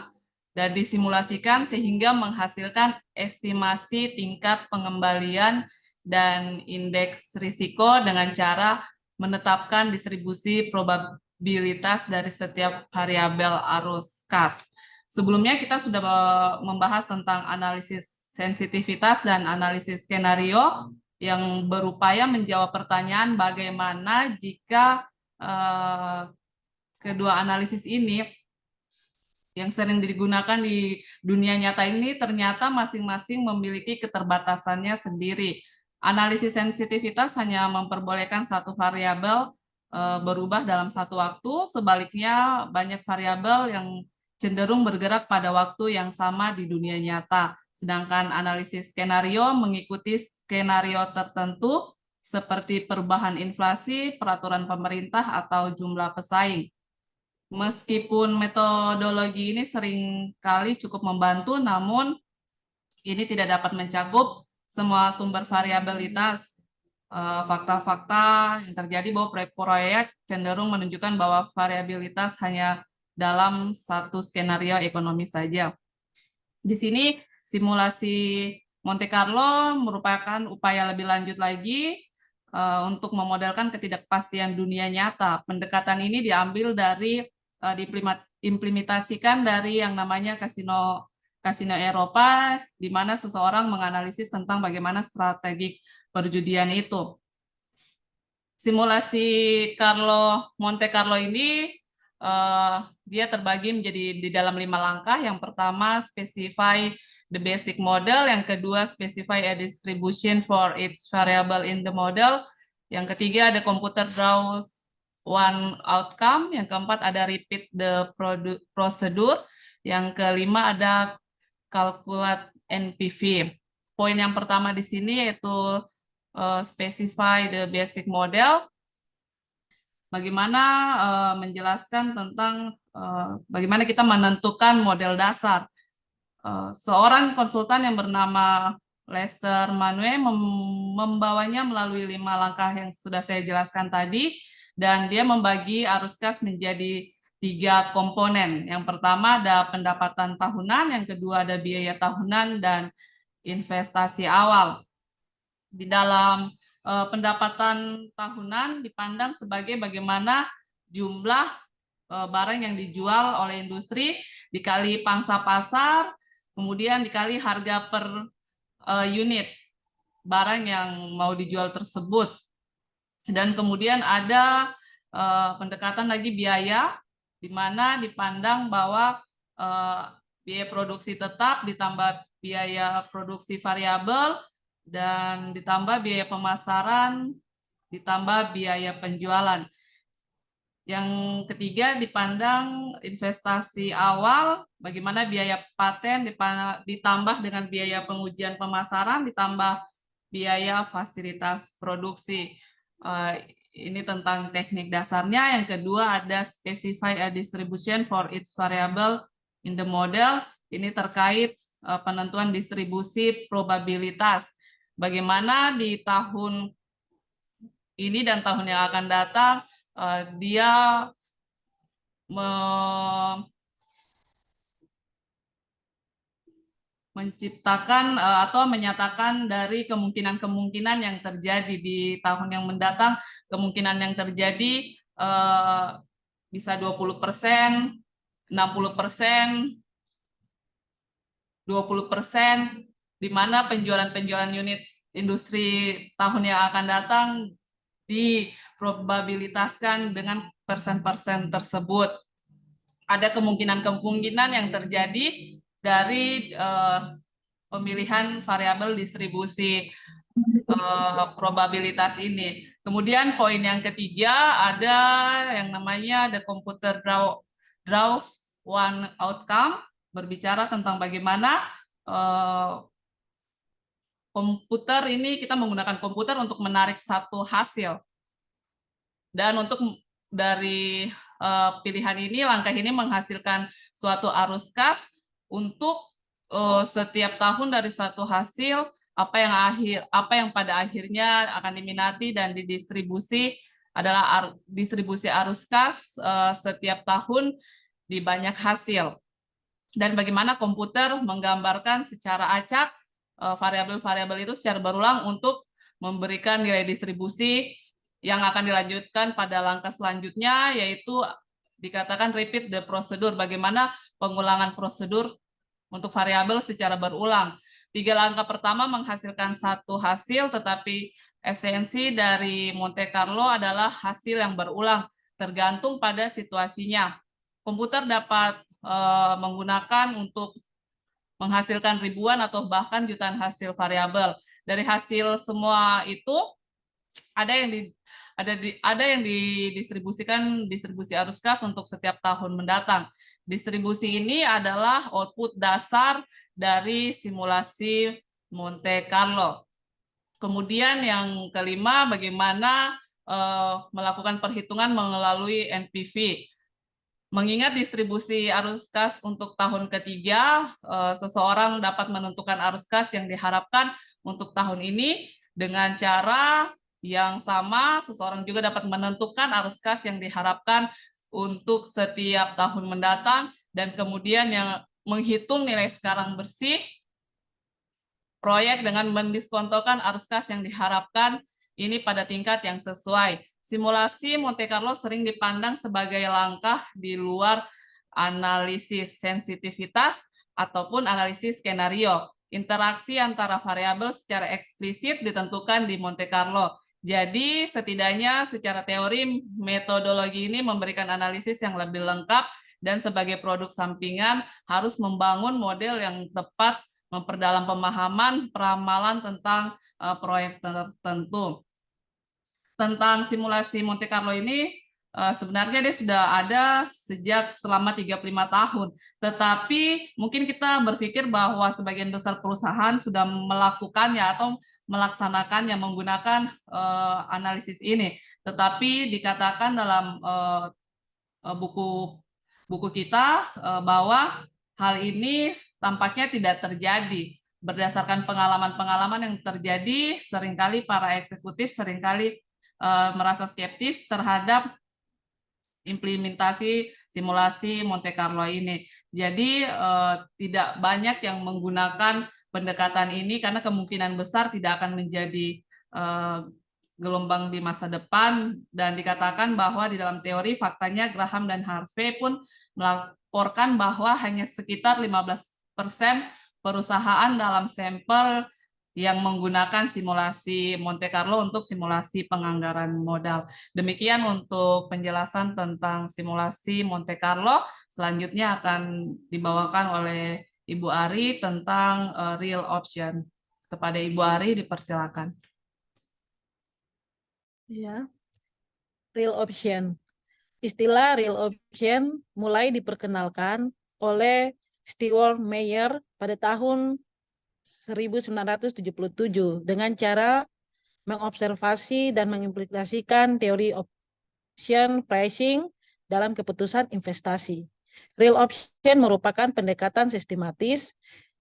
dan disimulasikan sehingga menghasilkan estimasi tingkat pengembalian dan indeks risiko dengan cara menetapkan distribusi probabilitas dari setiap variabel arus kas. Sebelumnya kita sudah membahas tentang analisis sensitivitas dan analisis skenario yang berupaya menjawab pertanyaan bagaimana jika kedua analisis ini yang sering digunakan di dunia nyata ini ternyata masing-masing memiliki keterbatasannya sendiri. Analisis sensitivitas hanya memperbolehkan satu variabel berubah dalam satu waktu, sebaliknya banyak variabel yang cenderung bergerak pada waktu yang sama di dunia nyata. Sedangkan analisis skenario mengikuti skenario tertentu seperti perubahan inflasi, peraturan pemerintah, atau jumlah pesaing. Meskipun metodologi ini seringkali cukup membantu, namun ini tidak dapat mencakup semua sumber variabilitas. Fakta-fakta yang terjadi bahwa proyek cenderung menunjukkan bahwa variabilitas hanya dalam satu skenario ekonomi saja. Di sini simulasi Monte Carlo merupakan upaya lebih lanjut lagi untuk memodelkan ketidakpastian dunia nyata. Pendekatan ini diambil dari diimplementasikan dari yang namanya kasino Eropa, di mana seseorang menganalisis tentang bagaimana strategi perjudian itu. Simulasi Monte Carlo ini dia terbagi menjadi di dalam 5 langkah. Yang pertama, specify the basic model. Yang kedua, specify a distribution for each variable in the model. Yang ketiga, ada computer draws one outcome. Yang keempat, ada repeat the procedure. Yang kelima, ada calculate NPV. Poin yang pertama di sini yaitu specify the basic model. Bagaimana menjelaskan tentang bagaimana kita menentukan model dasar. Seorang konsultan yang bernama Lester Manue membawanya melalui 5 langkah yang sudah saya jelaskan tadi, dan dia membagi arus kas menjadi 3 komponen. Yang pertama ada pendapatan tahunan, yang kedua ada biaya tahunan, dan investasi awal. Di dalam pendapatan tahunan dipandang sebagai bagaimana jumlah barang yang dijual oleh industri dikali pangsa pasar kemudian dikali harga per unit barang yang mau dijual tersebut. Dan kemudian ada pendekatan lagi biaya, di mana dipandang bahwa biaya produksi tetap ditambah biaya produksi variabel dan ditambah biaya pemasaran, ditambah biaya penjualan. Yang ketiga dipandang investasi awal, bagaimana biaya paten ditambah dengan biaya pengujian pemasaran, ditambah biaya fasilitas produksi. Ini tentang teknik dasarnya. Yang kedua ada specify a distribution for each variable in the model. Ini terkait penentuan distribusi probabilitas. Bagaimana di tahun ini dan tahun yang akan datang dia menciptakan atau menyatakan dari kemungkinan-kemungkinan yang terjadi di tahun yang mendatang. Kemungkinan yang terjadi bisa 20%, 60%, 20%, di mana penjualan unit industri tahun yang akan datang diprobabilitaskan dengan persen-persen tersebut. Ada kemungkinan-kemungkinan yang terjadi dari pemilihan variabel distribusi probabilitas ini. Kemudian poin yang ketiga ada yang namanya the computer draws one outcome, berbicara tentang bagaimana komputer ini, kita menggunakan komputer untuk menarik satu hasil. Dan untuk dari pilihan ini, langkah ini menghasilkan suatu arus kas untuk setiap tahun dari satu hasil, apa yang pada akhirnya akan diminati dan didistribusi adalah distribusi arus kas setiap tahun di banyak hasil. Dan bagaimana komputer menggambarkan secara acak variabel-variabel itu secara berulang untuk memberikan nilai distribusi yang akan dilanjutkan pada langkah selanjutnya, yaitu dikatakan repeat the procedure, bagaimana pengulangan prosedur untuk variabel secara berulang. 3 langkah pertama menghasilkan satu hasil, tetapi esensi dari Monte Carlo adalah hasil yang berulang, tergantung pada situasinya. Komputer dapat menggunakan untuk menghasilkan ribuan atau bahkan jutaan hasil variabel. Dari hasil semua itu ada yang didistribusikan distribusi arus kas untuk setiap tahun mendatang. Distribusi ini adalah output dasar dari simulasi Monte Carlo. Kemudian yang kelima, bagaimana melakukan perhitungan melalui NPV. Mengingat distribusi arus kas untuk tahun ketiga, seseorang dapat menentukan arus kas yang diharapkan untuk tahun ini dengan cara yang sama. Seseorang juga dapat menentukan arus kas yang diharapkan untuk setiap tahun mendatang, dan kemudian yang menghitung nilai sekarang bersih proyek dengan mendiskontokan arus kas yang diharapkan ini pada tingkat yang sesuai. Simulasi Monte Carlo sering dipandang sebagai langkah di luar analisis sensitivitas ataupun analisis skenario. Interaksi antara variabel secara eksplisit ditentukan di Monte Carlo. Jadi setidaknya secara teori metodologi ini memberikan analisis yang lebih lengkap, dan sebagai produk sampingan harus membangun model yang tepat, memperdalam pemahaman peramalan tentang proyek tertentu. Tentang simulasi Monte Carlo ini sebenarnya dia sudah ada sejak selama 35 tahun. Tetapi mungkin kita berpikir bahwa sebagian besar perusahaan sudah melakukannya atau melaksanakannya menggunakan analisis ini. Tetapi dikatakan dalam buku kita bahwa hal ini tampaknya tidak terjadi. Berdasarkan pengalaman-pengalaman yang terjadi, seringkali para eksekutif merasa skeptis terhadap implementasi simulasi Monte Carlo ini. Jadi tidak banyak yang menggunakan pendekatan ini karena kemungkinan besar tidak akan menjadi gelombang di masa depan, dan dikatakan bahwa di dalam teori faktanya Graham dan Harvey pun melaporkan bahwa hanya sekitar 15% perusahaan dalam sampel yang menggunakan simulasi Monte Carlo untuk simulasi penganggaran modal. Demikian untuk penjelasan tentang simulasi Monte Carlo. Selanjutnya akan dibawakan oleh Ibu Ari tentang real option. Kepada Ibu Ari dipersilakan. Ya, real option. Istilah real option mulai diperkenalkan oleh Stewart Mayer pada tahun 1977 dengan cara mengobservasi dan mengimplementasikan teori option pricing dalam keputusan investasi. Real option merupakan pendekatan sistematis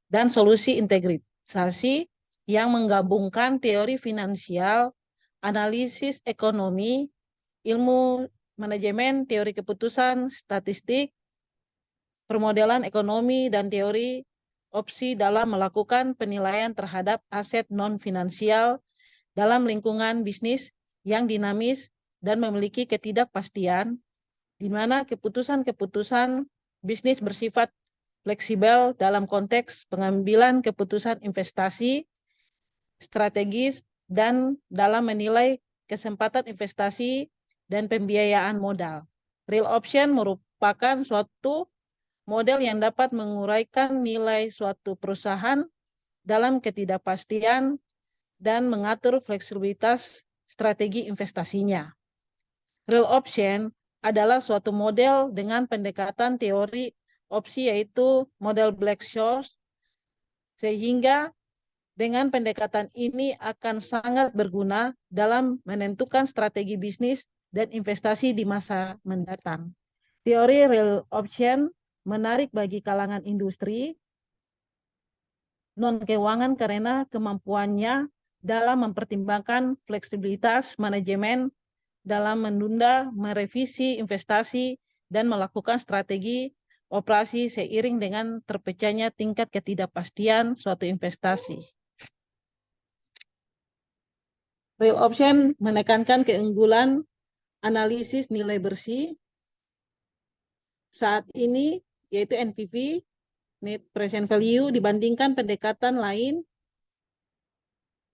dan solusi integrasi yang menggabungkan teori finansial, analisis ekonomi, ilmu manajemen, teori keputusan, statistik, permodelan ekonomi, dan teori opsi dalam melakukan penilaian terhadap aset non-finansial dalam lingkungan bisnis yang dinamis dan memiliki ketidakpastian, di mana keputusan-keputusan bisnis bersifat fleksibel dalam konteks pengambilan keputusan investasi, strategis, dan dalam menilai kesempatan investasi dan pembiayaan modal. Real option merupakan suatu model yang dapat menguraikan nilai suatu perusahaan dalam ketidakpastian dan mengatur fleksibilitas strategi investasinya. Real option adalah suatu model dengan pendekatan teori opsi yaitu model Black-Scholes, sehingga dengan pendekatan ini akan sangat berguna dalam menentukan strategi bisnis dan investasi di masa mendatang. Teori real option menarik bagi kalangan industri non-keuangan karena kemampuannya dalam mempertimbangkan fleksibilitas manajemen dalam menunda, merevisi investasi, dan melakukan strategi operasi seiring dengan terpecahnya tingkat ketidakpastian suatu investasi. Real option menekankan keunggulan analisis nilai bersih saat ini, yaitu NPV, Net Present Value, dibandingkan pendekatan lain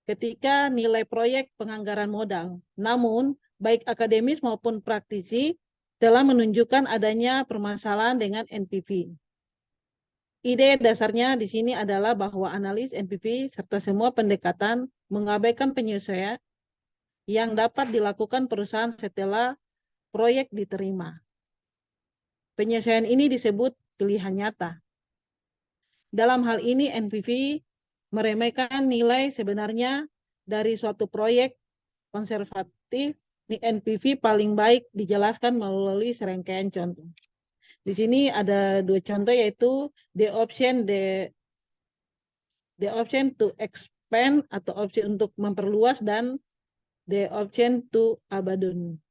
ketika nilai proyek penganggaran modal. Namun, baik akademis maupun praktisi telah menunjukkan adanya permasalahan dengan NPV. Ide dasarnya di sini adalah bahwa analis NPV serta semua pendekatan mengabaikan penyesuaian yang dapat dilakukan perusahaan setelah proyek diterima. Penyesuaian ini disebut pilihan nyata. Dalam hal ini NPV meremehkan nilai sebenarnya dari suatu proyek konservatif. NPV paling baik dijelaskan melalui serangkaian contoh. Di sini ada dua contoh, yaitu the option to expand atau opsi untuk memperluas dan the option to abandon.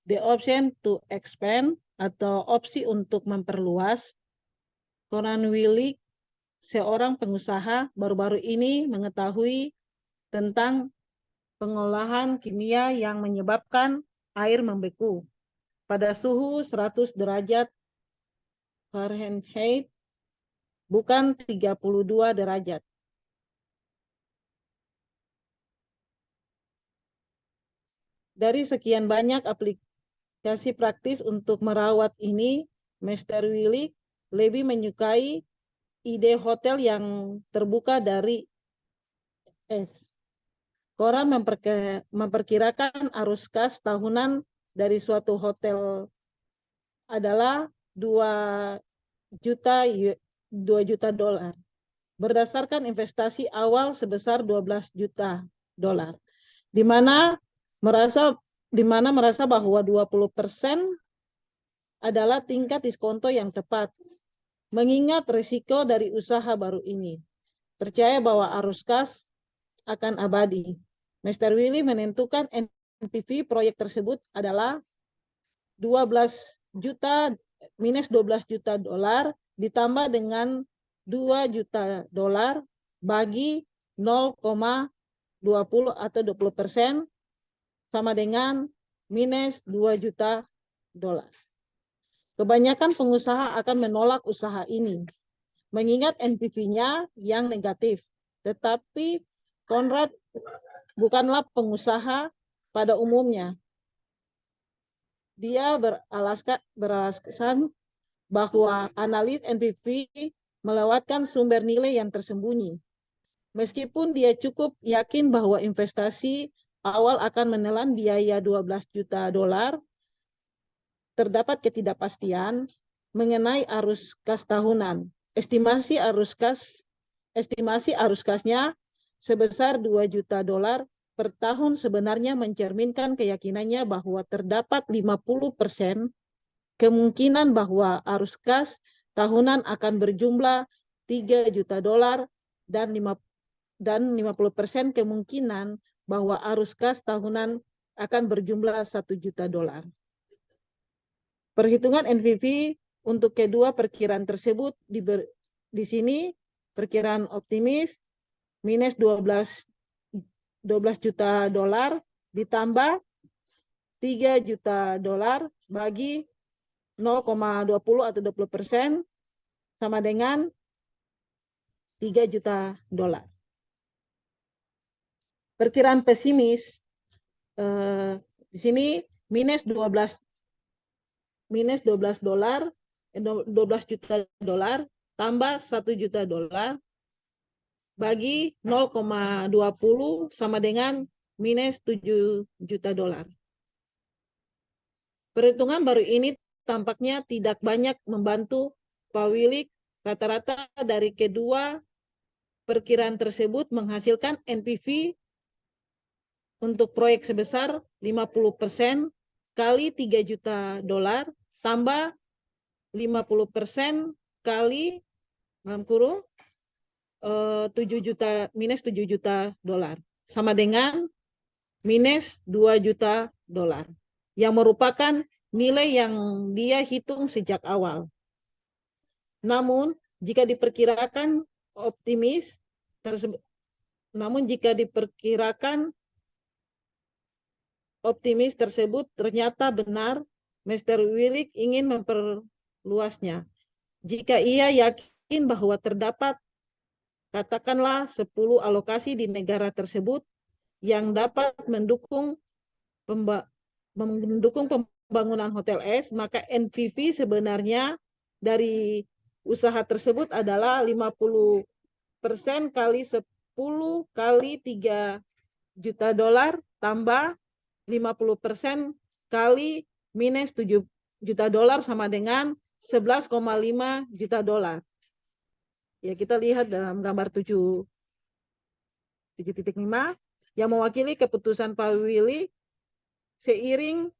The option to expand atau opsi untuk memperluas. Conan Willig, seorang pengusaha, baru-baru ini mengetahui tentang pengolahan kimia yang menyebabkan air membeku pada suhu 100 derajat Fahrenheit, bukan 32 derajat. Dari sekian banyak aplikasi praktis untuk merawat ini, Mr. Willig lebih menyukai ide hotel yang terbuka dari es. Koran memperkirakan arus kas tahunan dari suatu hotel adalah 2 juta dolar. Berdasarkan investasi awal sebesar 12 juta dolar. Di mana merasa bahwa 20% adalah tingkat diskonto yang tepat. Mengingat risiko dari usaha baru ini. Percaya bahwa arus kas akan abadi. Mr. Willig menentukan NPV proyek tersebut adalah 12 juta minus 12 juta dolar ditambah dengan 2 juta dolar bagi 0,20 atau 20% sama dengan minus 2 juta dolar. Kebanyakan pengusaha akan menolak usaha ini, mengingat NPV-nya yang negatif. Tetapi Konrad bukanlah pengusaha pada umumnya. Dia beralasan bahwa analis NPV melewatkan sumber nilai yang tersembunyi. Meskipun dia cukup yakin bahwa investasi awal akan menelan biaya 12 juta dolar, terdapat ketidakpastian mengenai arus kas tahunan. Estimasi arus kasnya sebesar 2 juta dolar per tahun sebenarnya mencerminkan keyakinannya bahwa terdapat 50% kemungkinan bahwa arus kas tahunan akan berjumlah 3 juta dolar dan 50% kemungkinan bahwa arus kas tahunan akan berjumlah 1 juta dolar. Perhitungan NPV untuk kedua perkiraan tersebut di sini perkiraan optimis minus 12 juta dolar ditambah 3 juta dolar bagi 0,20 atau 20% sama dengan 3 juta dolar. Perkiraan pesimis di sini minus 12 juta dolar tambah 1 juta dolar bagi 0,20 sama dengan minus 7 juta dolar. Perhitungan baru ini tampaknya tidak banyak membantu Pak Willy. Rata-rata dari kedua perkiraan tersebut menghasilkan NPV untuk proyek sebesar 50% kali 3 juta dolar tambah 50% kali dalam kurung 7 juta minus 7 juta dolar sama dengan minus 2 juta dolar yang merupakan nilai yang dia hitung sejak awal. Namun jika diperkirakan optimis tersebut ternyata benar, Mr. Willig ingin memperluasnya. Jika ia yakin bahwa terdapat katakanlah 10 alokasi di negara tersebut yang dapat mendukung pembangunan Hotel S, maka NPV sebenarnya dari usaha tersebut adalah 50% kali 10 kali 3 juta dolar tambah 50% kali minus 7 juta dolar sama dengan 11,5 juta dolar. Ya, kita lihat dalam gambar 7.5 yang mewakili keputusan Pak Willy seiring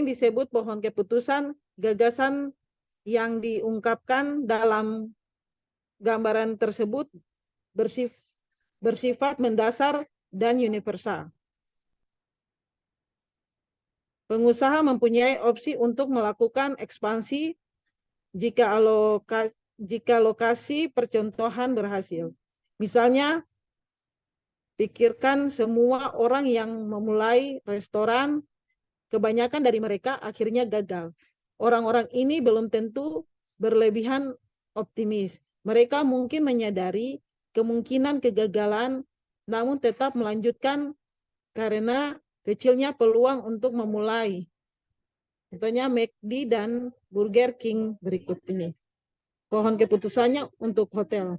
disebut pohon keputusan gagasan yang diungkapkan dalam gambaran tersebut bersifat mendasar dan universal. Pengusaha mempunyai opsi untuk melakukan ekspansi jika lokasi percontohan berhasil. Misalnya, pikirkan semua orang yang memulai restoran, kebanyakan dari mereka akhirnya gagal. Orang-orang ini belum tentu berlebihan optimis. Mereka mungkin menyadari kemungkinan kegagalan, namun tetap melanjutkan karena kecilnya peluang untuk memulai. Contohnya McD dan Burger King berikut ini. Pohon keputusannya untuk hotel.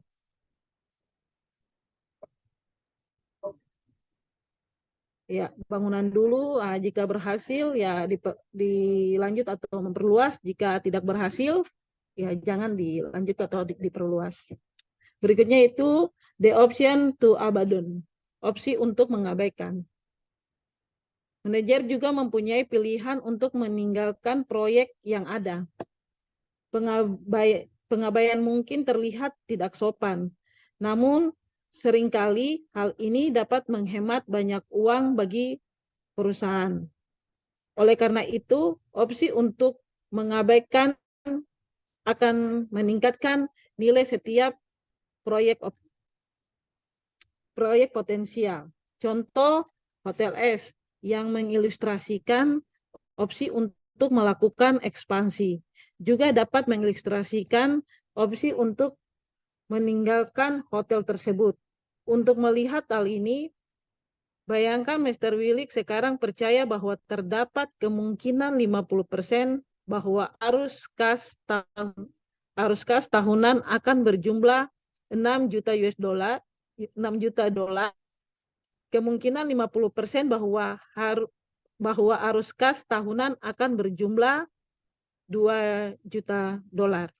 Ya, bangunan dulu, jika berhasil ya dilanjut atau memperluas. Jika tidak berhasil, ya jangan dilanjut atau diperluas. Berikutnya itu the option to abandon, opsi untuk mengabaikan. Manajer juga mempunyai pilihan untuk meninggalkan proyek yang ada. Pengabaian mungkin terlihat tidak sopan, namun seringkali hal ini dapat menghemat banyak uang bagi perusahaan. Oleh karena itu, opsi untuk mengabaikan akan meningkatkan nilai setiap proyek potensial. Contoh Hotel S yang mengilustrasikan opsi untuk melakukan ekspansi. Juga dapat mengilustrasikan opsi untuk meninggalkan hotel tersebut. Untuk melihat hal ini, bayangkan Mr. Willik sekarang percaya bahwa terdapat kemungkinan 50% bahwa arus kas tahunan akan berjumlah 6 juta US dollar, 6 juta dolar. Kemungkinan 50% bahwa arus kas tahunan akan berjumlah 2 juta dolar.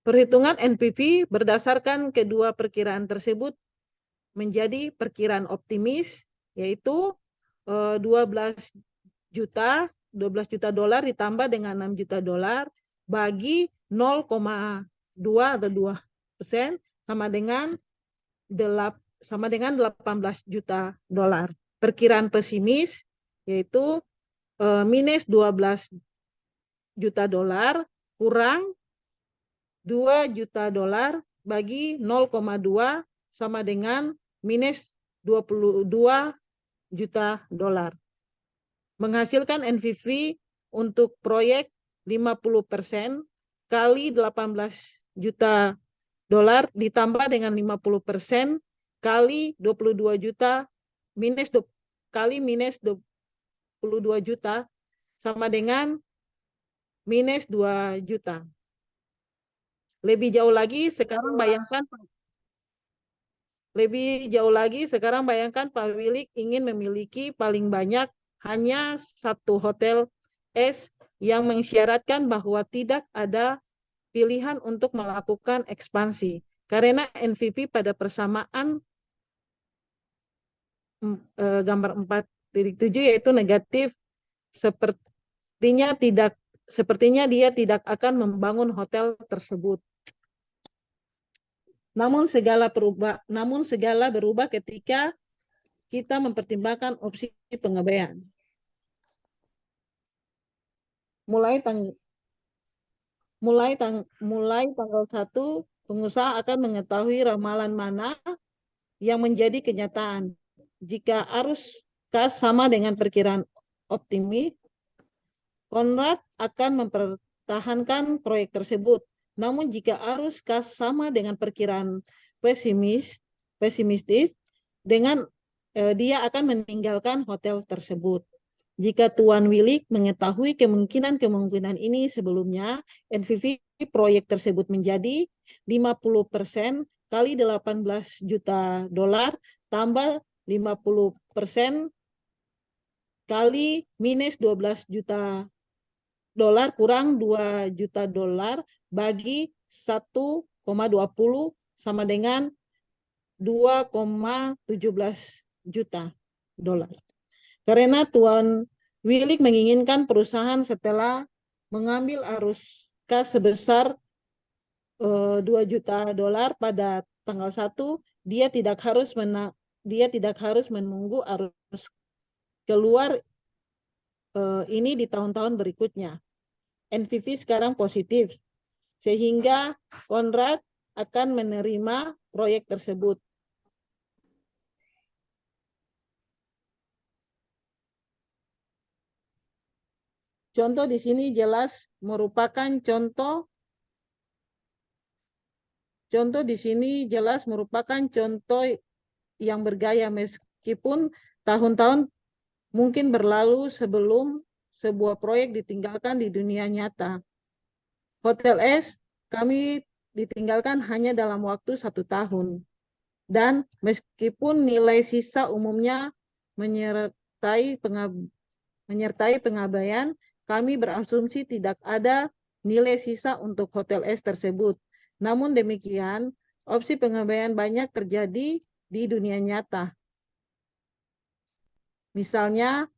Perhitungan NPV berdasarkan kedua perkiraan tersebut menjadi perkiraan optimis, yaitu 12 juta dolar ditambah dengan 6 juta dolar bagi 0,2 atau 2% sama dengan 18 juta dolar. Perkiraan pesimis yaitu minus 12 juta dolar kurang 2 juta dolar bagi 0,2 sama dengan minus 22 juta dolar. Menghasilkan NPV untuk proyek 50% kali 18 juta dolar ditambah dengan 50% kali 22 juta kali minus 22 juta sama dengan minus 2 juta. Lebih jauh lagi sekarang bayangkan Pak Willik ingin memiliki paling banyak hanya satu hotel S yang mensyaratkan bahwa tidak ada pilihan untuk melakukan ekspansi. Karena NPV pada persamaan gambar 4.7 yaitu negatif, sepertinya dia tidak akan membangun hotel tersebut. Namun segala berubah ketika kita mempertimbangkan opsi pengabaian. Mulai tanggal 1, pengusaha akan mengetahui ramalan mana yang menjadi kenyataan. Jika arus kas sama dengan perkiraan optimis, Konrad akan mempertahankan proyek tersebut. Namun jika arus kas sama dengan perkiraan pesimistis, dia akan meninggalkan hotel tersebut. Jika Tuan Willik mengetahui kemungkinan ini sebelumnya, NPV proyek tersebut menjadi 50% kali 18 juta dolar tambah 50% kali minus 12 juta dolar kurang 2 juta dolar bagi 1,20 sama dengan 2,17 juta dolar. Karena Tuan Willik menginginkan perusahaan setelah mengambil arus kas sebesar 2 juta dolar pada tanggal 1, dia tidak harus menunggu arus keluar ini di tahun-tahun berikutnya. NPV sekarang positif, sehingga Konrad akan menerima proyek tersebut. Contoh di sini jelas merupakan contoh yang bergaya meskipun tahun-tahun mungkin berlalu sebelum sebuah proyek ditinggalkan di dunia nyata. Hotel S kami ditinggalkan hanya dalam waktu 1 tahun. Dan meskipun nilai sisa umumnya menyertai pengabaian, kami berasumsi tidak ada nilai sisa untuk Hotel S tersebut. Namun demikian, opsi pengabaian banyak terjadi di dunia nyata. Misalnya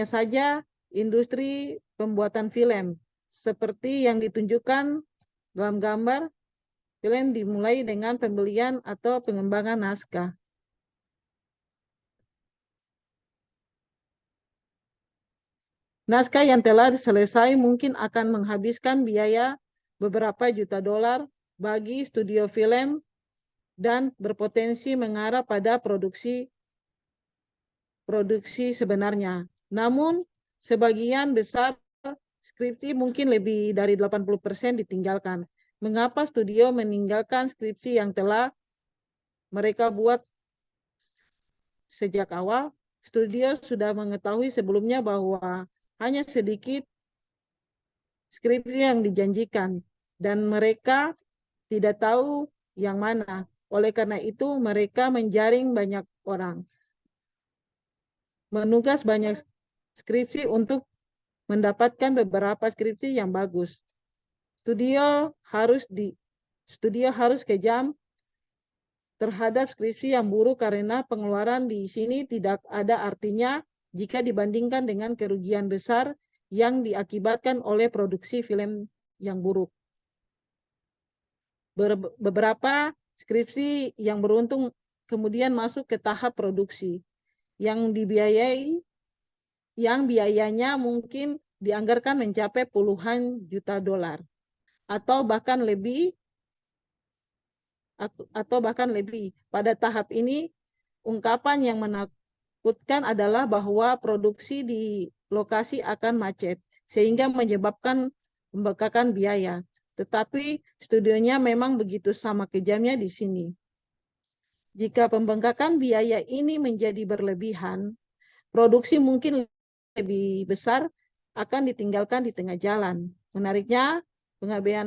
saja industri pembuatan film, seperti yang ditunjukkan dalam gambar, film dimulai dengan pembelian atau pengembangan naskah. Naskah yang telah selesai mungkin akan menghabiskan biaya beberapa juta dolar bagi studio film dan berpotensi mengarah pada produksi sebenarnya. Namun sebagian besar skripsi mungkin lebih dari 80% ditinggalkan. Mengapa studio meninggalkan skripsi yang telah mereka buat sejak awal? Studio sudah mengetahui sebelumnya bahwa hanya sedikit skripsi yang dijanjikan dan mereka tidak tahu yang mana. Oleh karena itu mereka menjaring banyak orang, menugas banyak skripsi untuk mendapatkan beberapa skripsi yang bagus. Studio harus kejam terhadap skripsi yang buruk karena pengeluaran di sini tidak ada artinya jika dibandingkan dengan kerugian besar yang diakibatkan oleh produksi film yang buruk. Beberapa skripsi yang beruntung kemudian masuk ke tahap produksi yang biayanya mungkin dianggarkan mencapai puluhan juta dolar atau bahkan lebih. Pada tahap ini, ungkapan yang menakutkan adalah bahwa produksi di lokasi akan macet, sehingga menyebabkan pembengkakan biaya. Tetapi studionya memang begitu sama kejamnya di sini. Jika pembengkakan biaya ini menjadi berlebihan, produksi mungkin lebih besar akan ditinggalkan di tengah jalan. Menariknya, pengabaian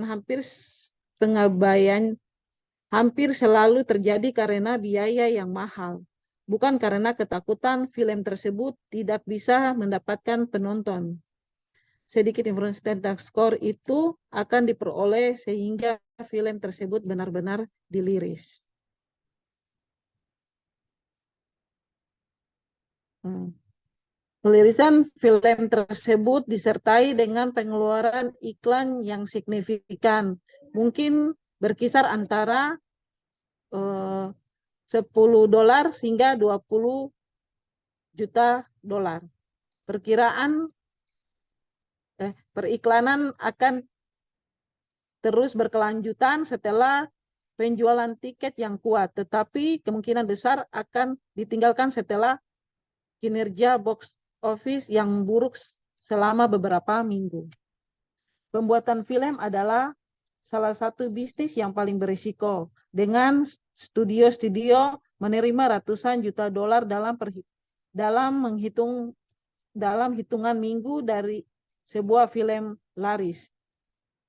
hampir selalu terjadi karena biaya yang mahal, bukan karena ketakutan film tersebut tidak bisa mendapatkan penonton. Sedikit informasi tentang skor itu akan diperoleh sehingga film tersebut benar-benar diliris. Pelirisan film tersebut disertai dengan pengeluaran iklan yang signifikan, mungkin berkisar antara $10 hingga $20 juta. Periklanan akan terus berkelanjutan setelah penjualan tiket yang kuat, tetapi kemungkinan besar akan ditinggalkan setelah kinerja box office yang buruk selama beberapa minggu. Pembuatan film adalah salah satu bisnis yang paling berisiko, dengan studio-studio menerima ratusan juta dolar dalam hitungan minggu dari sebuah film laris.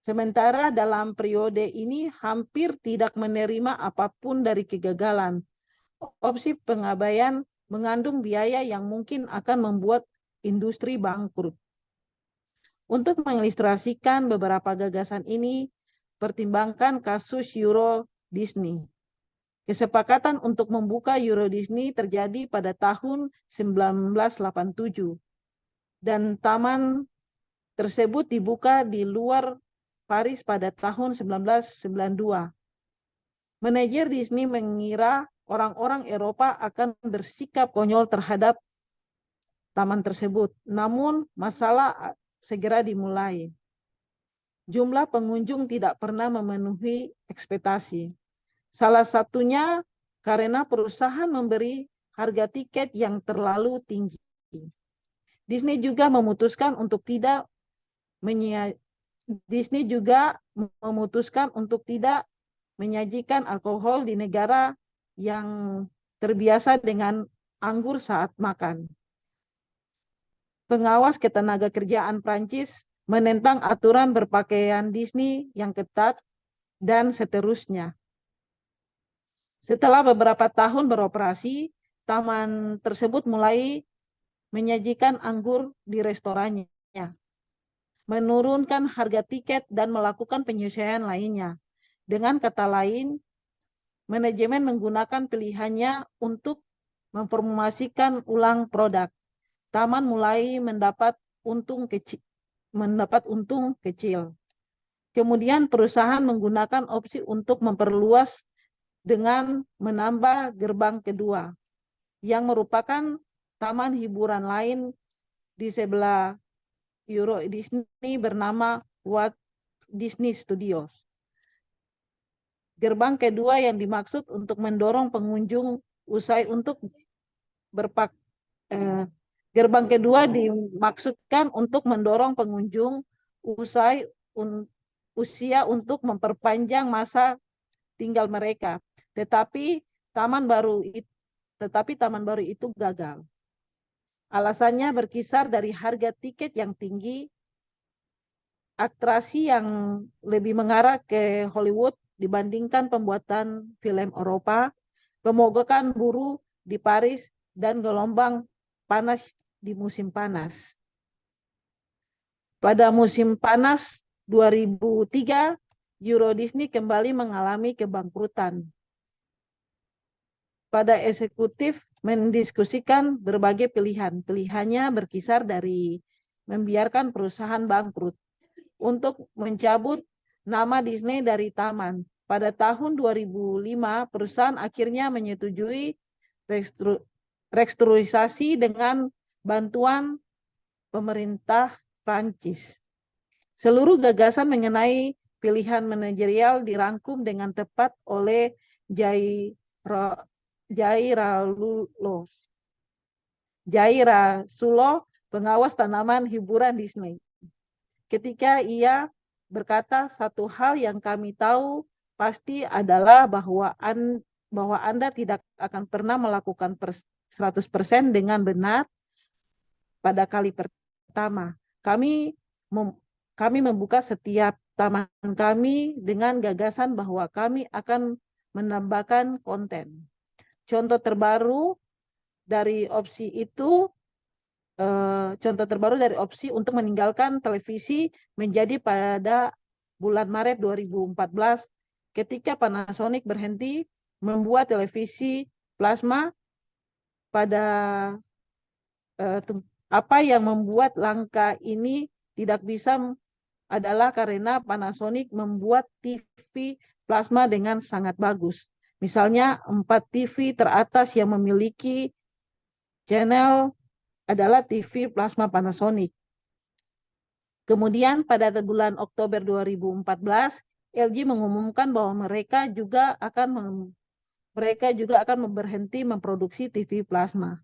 Sementara dalam periode ini hampir tidak menerima apapun dari kegagalan. Opsi pengabaian mengandung biaya yang mungkin akan membuat industri bangkrut. Untuk mengilustrasikan beberapa gagasan ini, pertimbangkan kasus Euro Disney. Kesepakatan untuk membuka Euro Disney terjadi pada tahun 1987 dan taman tersebut dibuka di luar Paris pada tahun 1992. Manajer Disney mengira orang-orang Eropa akan bersikap konyol terhadap taman tersebut. Namun masalah segera dimulai. Jumlah pengunjung tidak pernah memenuhi ekspektasi. Salah satunya karena perusahaan memberi harga tiket yang terlalu tinggi. Disney juga memutuskan untuk tidak menyajikan alkohol di negara yang terbiasa dengan anggur saat makan. Pengawas ketenagakerjaan Prancis menentang aturan berpakaian Disney yang ketat, dan seterusnya. Setelah beberapa tahun beroperasi, taman tersebut mulai menyajikan anggur di restorannya, menurunkan harga tiket, dan melakukan penyesuaian lainnya. Dengan kata lain, manajemen menggunakan pilihannya untuk mempromosikan ulang produk. Taman mulai mendapat untung kecil. Kemudian perusahaan menggunakan opsi untuk memperluas dengan menambah gerbang kedua, yang merupakan taman hiburan lain di sebelah Euro Disney bernama Walt Disney Studios. Gerbang kedua yang dimaksud untuk mendorong pengunjung usai untuk Gerbang kedua dimaksudkan untuk mendorong pengunjung usia untuk memperpanjang masa tinggal mereka. Tetapi taman baru itu gagal. Alasannya berkisar dari harga tiket yang tinggi, atraksi yang lebih mengarah ke Hollywood dibandingkan pembuatan film Eropa, pemogokan buruh di Paris, dan gelombang panas di musim panas. Pada musim panas 2003, Euro Disney kembali mengalami kebangkrutan. Pada eksekutif mendiskusikan berbagai pilihan. Pilihannya berkisar dari membiarkan perusahaan bangkrut untuk mencabut nama Disney dari taman. Pada tahun 2005, perusahaan akhirnya menyetujui restrukturisasi dengan bantuan pemerintah Prancis. Seluruh gagasan mengenai pilihan manajerial dirangkum dengan tepat oleh Jai Rasulo, pengawas tanaman hiburan Disney. Ketika ia berkata, satu hal yang kami tahu pasti adalah bahwa Anda tidak akan pernah melakukan 100% dengan benar pada kali pertama. Kami membuka setiap taman kami dengan gagasan bahwa kami akan menambahkan konten. Contoh terbaru dari opsi untuk meninggalkan televisi menjadi pada bulan Maret 2014 ketika Panasonic berhenti membuat televisi plasma. Apa yang membuat langkah ini tidak bisa adalah karena Panasonic membuat TV plasma dengan sangat bagus. Misalnya 4 TV teratas yang memiliki channel adalah TV plasma Panasonic. Kemudian pada bulan Oktober 2014, LG mengumumkan bahwa mereka juga akan berhenti memproduksi TV plasma.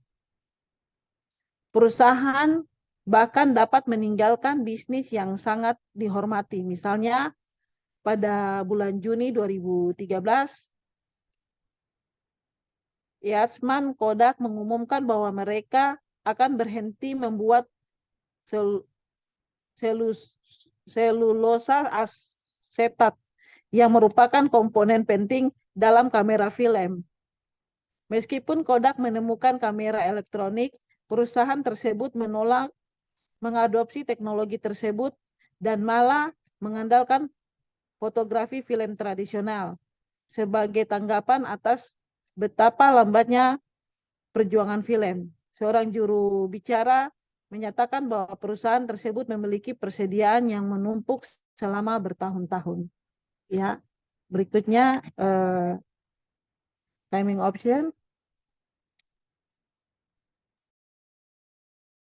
Perusahaan bahkan dapat meninggalkan bisnis yang sangat dihormati. Misalnya pada bulan Juni 2013, Eastman Kodak mengumumkan bahwa mereka akan berhenti membuat selulosa asetat yang merupakan komponen penting dalam kamera film. Meskipun Kodak menemukan kamera elektronik, perusahaan tersebut menolak mengadopsi teknologi tersebut dan malah mengandalkan fotografi film tradisional sebagai tanggapan atas betapa lambatnya perjuangan film. Seorang juru bicara menyatakan bahwa perusahaan tersebut memiliki persediaan yang menumpuk selama bertahun-tahun. Ya, berikutnya timing option.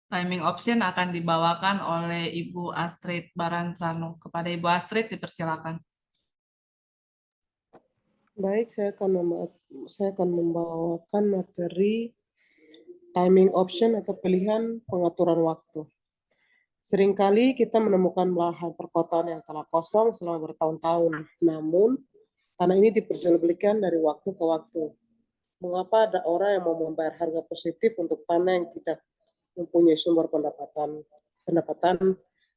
Timing option akan dibawakan oleh Ibu Astrid Baransano. Kepada Ibu Astrid dipersilakan. Baik, saya akan membawakan materi timing option atau pilihan pengaturan waktu. Seringkali kita menemukan lahan perkotaan yang telah kosong selama bertahun-tahun, namun tanah ini diperjualbelikan dari waktu ke waktu. Mengapa ada orang yang mau membayar harga positif untuk tanah yang tidak mempunyai sumber pendapatan?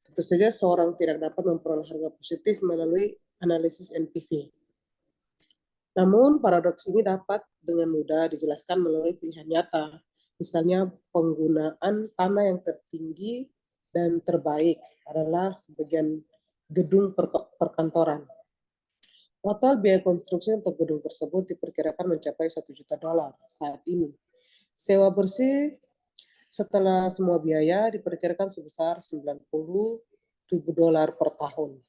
Tentu saja seorang tidak dapat memperoleh harga positif melalui analisis NPV. Namun, paradoks ini dapat dengan mudah dijelaskan melalui pilihan nyata. Misalnya, penggunaan tanah yang tertinggi dan terbaik adalah sebagian gedung perkantoran. Total biaya konstruksi untuk gedung tersebut diperkirakan mencapai $1 juta saat ini. Sewa bersih setelah semua biaya diperkirakan sebesar $90.000 per tahun.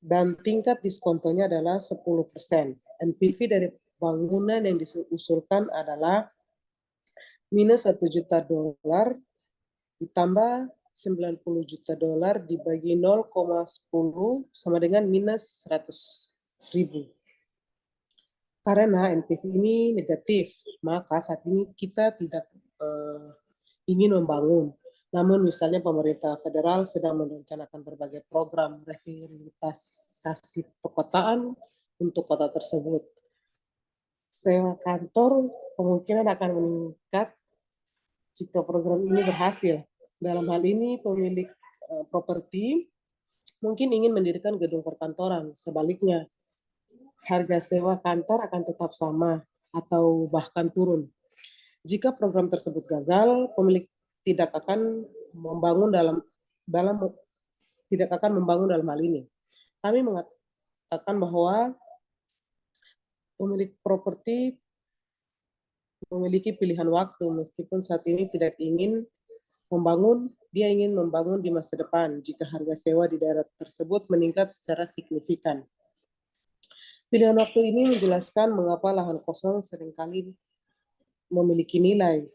Dan tingkat diskontonya adalah 10%. NPV dari bangunan yang diusulkan adalah minus $1 juta ditambah $90 juta dibagi 0,10 sama dengan minus 100.000. Karena NPV ini negatif, maka saat ini kita tidak ingin membangun. Namun misalnya pemerintah federal sedang merencanakan berbagai program revitalisasi perkotaan untuk kota tersebut. Sewa kantor kemungkinan akan meningkat jika program ini berhasil. Dalam hal ini pemilik properti mungkin ingin mendirikan gedung perkantoran. Sebaliknya, harga sewa kantor akan tetap sama atau bahkan turun. Jika program tersebut gagal, pemilik tidak akan membangun dalam hal ini. Kami mengatakan bahwa pemilik properti memiliki pilihan waktu meskipun saat ini tidak ingin membangun, dia ingin membangun di masa depan jika harga sewa di daerah tersebut meningkat secara signifikan. Pilihan waktu ini menjelaskan mengapa lahan kosong seringkali memiliki nilai.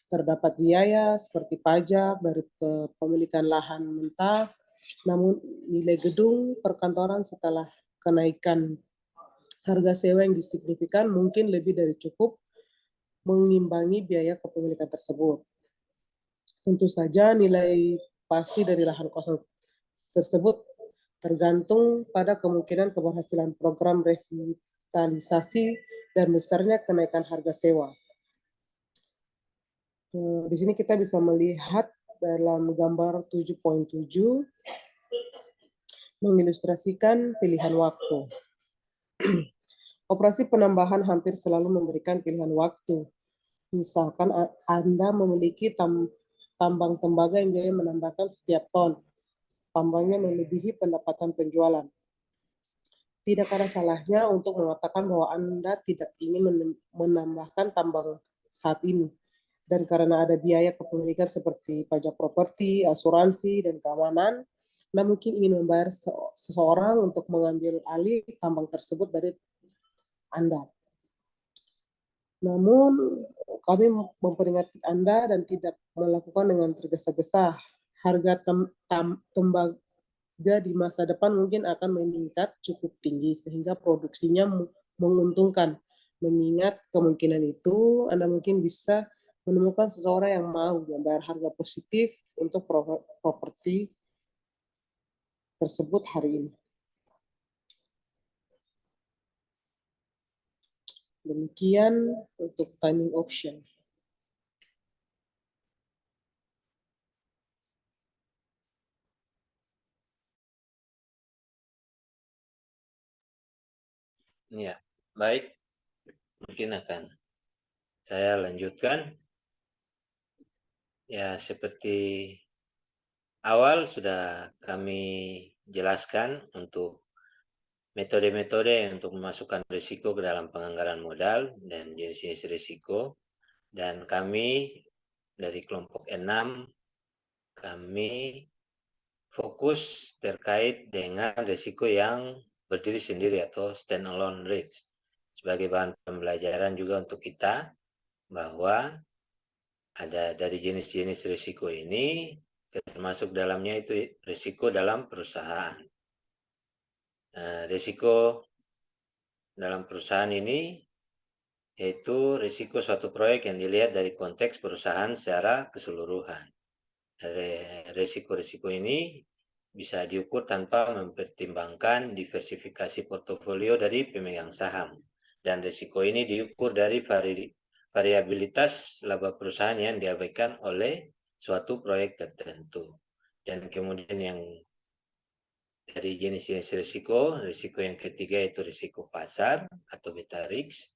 Terdapat biaya seperti pajak dari kepemilikan lahan mentah, namun nilai gedung perkantoran setelah kenaikan harga sewa yang signifikan mungkin lebih dari cukup mengimbangi biaya kepemilikan tersebut. Tentu saja nilai pasti dari lahan kosong tersebut tergantung pada kemungkinan keberhasilan program revitalisasi dan besarnya kenaikan harga sewa. Di sini kita bisa melihat dalam gambar 7.7 mengilustrasikan pilihan waktu. Operasi penambahan hampir selalu memberikan pilihan waktu. Misalkan Anda memiliki tambang tembaga yang biaya menambahkan setiap ton. Tambangnya melebihi pendapatan penjualan. Tidak ada salahnya untuk mengatakan bahwa Anda tidak ingin menambahkan tambang saat ini. Dan karena ada biaya kepemilikan seperti pajak properti, asuransi, dan keamanan, Anda mungkin ingin membayar seseorang untuk mengambil alih tambang tersebut dari Anda. Namun, kami memperingatkan Anda dan tidak melakukan dengan tergesa-gesa. Harga tembaga di masa depan mungkin akan meningkat cukup tinggi sehingga produksinya menguntungkan. Mengingat kemungkinan itu, Anda mungkin bisa menemukan seseorang yang mau membayar harga positif untuk properti tersebut hari ini. Demikian untuk timing option. Ya, baik. Mungkin akan saya lanjutkan. Ya, seperti awal sudah kami jelaskan untuk metode-metode untuk memasukkan risiko ke dalam penganggaran modal dan jenis-jenis risiko. Dan kami dari kelompok 6, kami fokus terkait dengan risiko yang berdiri sendiri atau stand-alone risk. Sebagai bahan pembelajaran juga untuk kita bahwa ada dari jenis-jenis risiko ini, termasuk dalamnya itu risiko dalam perusahaan. Risiko dalam perusahaan ini yaitu risiko suatu proyek yang dilihat dari konteks perusahaan secara keseluruhan. Risiko-risiko ini bisa diukur tanpa mempertimbangkan diversifikasi portofolio dari pemegang saham. Dan risiko ini diukur dari variabilitas laba perusahaan yang diabaikan oleh suatu proyek tertentu. Dan kemudian yang dari jenis-jenis risiko yang ketiga yaitu risiko pasar atau beta risk.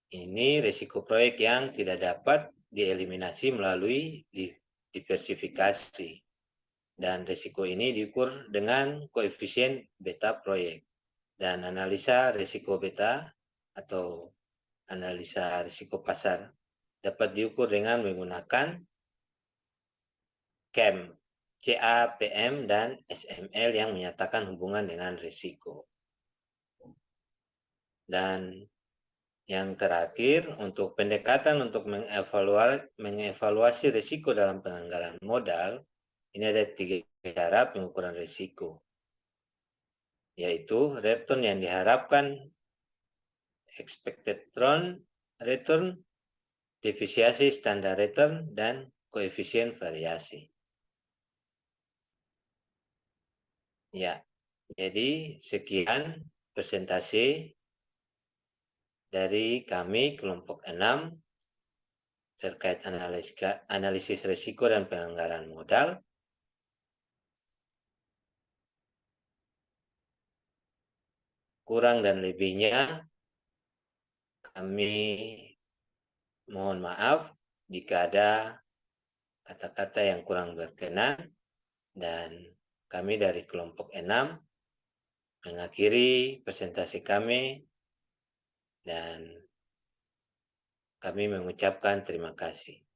Ini risiko proyek yang tidak dapat dieliminasi melalui diversifikasi. Dan risiko ini diukur dengan koefisien beta proyek. Dan analisa risiko beta atau analisa risiko pasar dapat diukur dengan menggunakan CAM, CAPM, dan SML yang menyatakan hubungan dengan risiko. Dan yang terakhir, untuk pendekatan untuk mengevaluasi risiko dalam penganggaran modal, ini ada 3 cara pengukuran risiko, yaitu return yang diharapkan, expected return, defisiasi standar return, dan koefisien variasi. Ya, jadi sekian presentasi dari kami kelompok 6 terkait analisis risiko dan penganggaran modal. Kurang dan lebihnya kami mohon maaf jika ada kata-kata yang kurang berkenan, dan kami dari kelompok 6 mengakhiri presentasi kami dan kami mengucapkan terima kasih.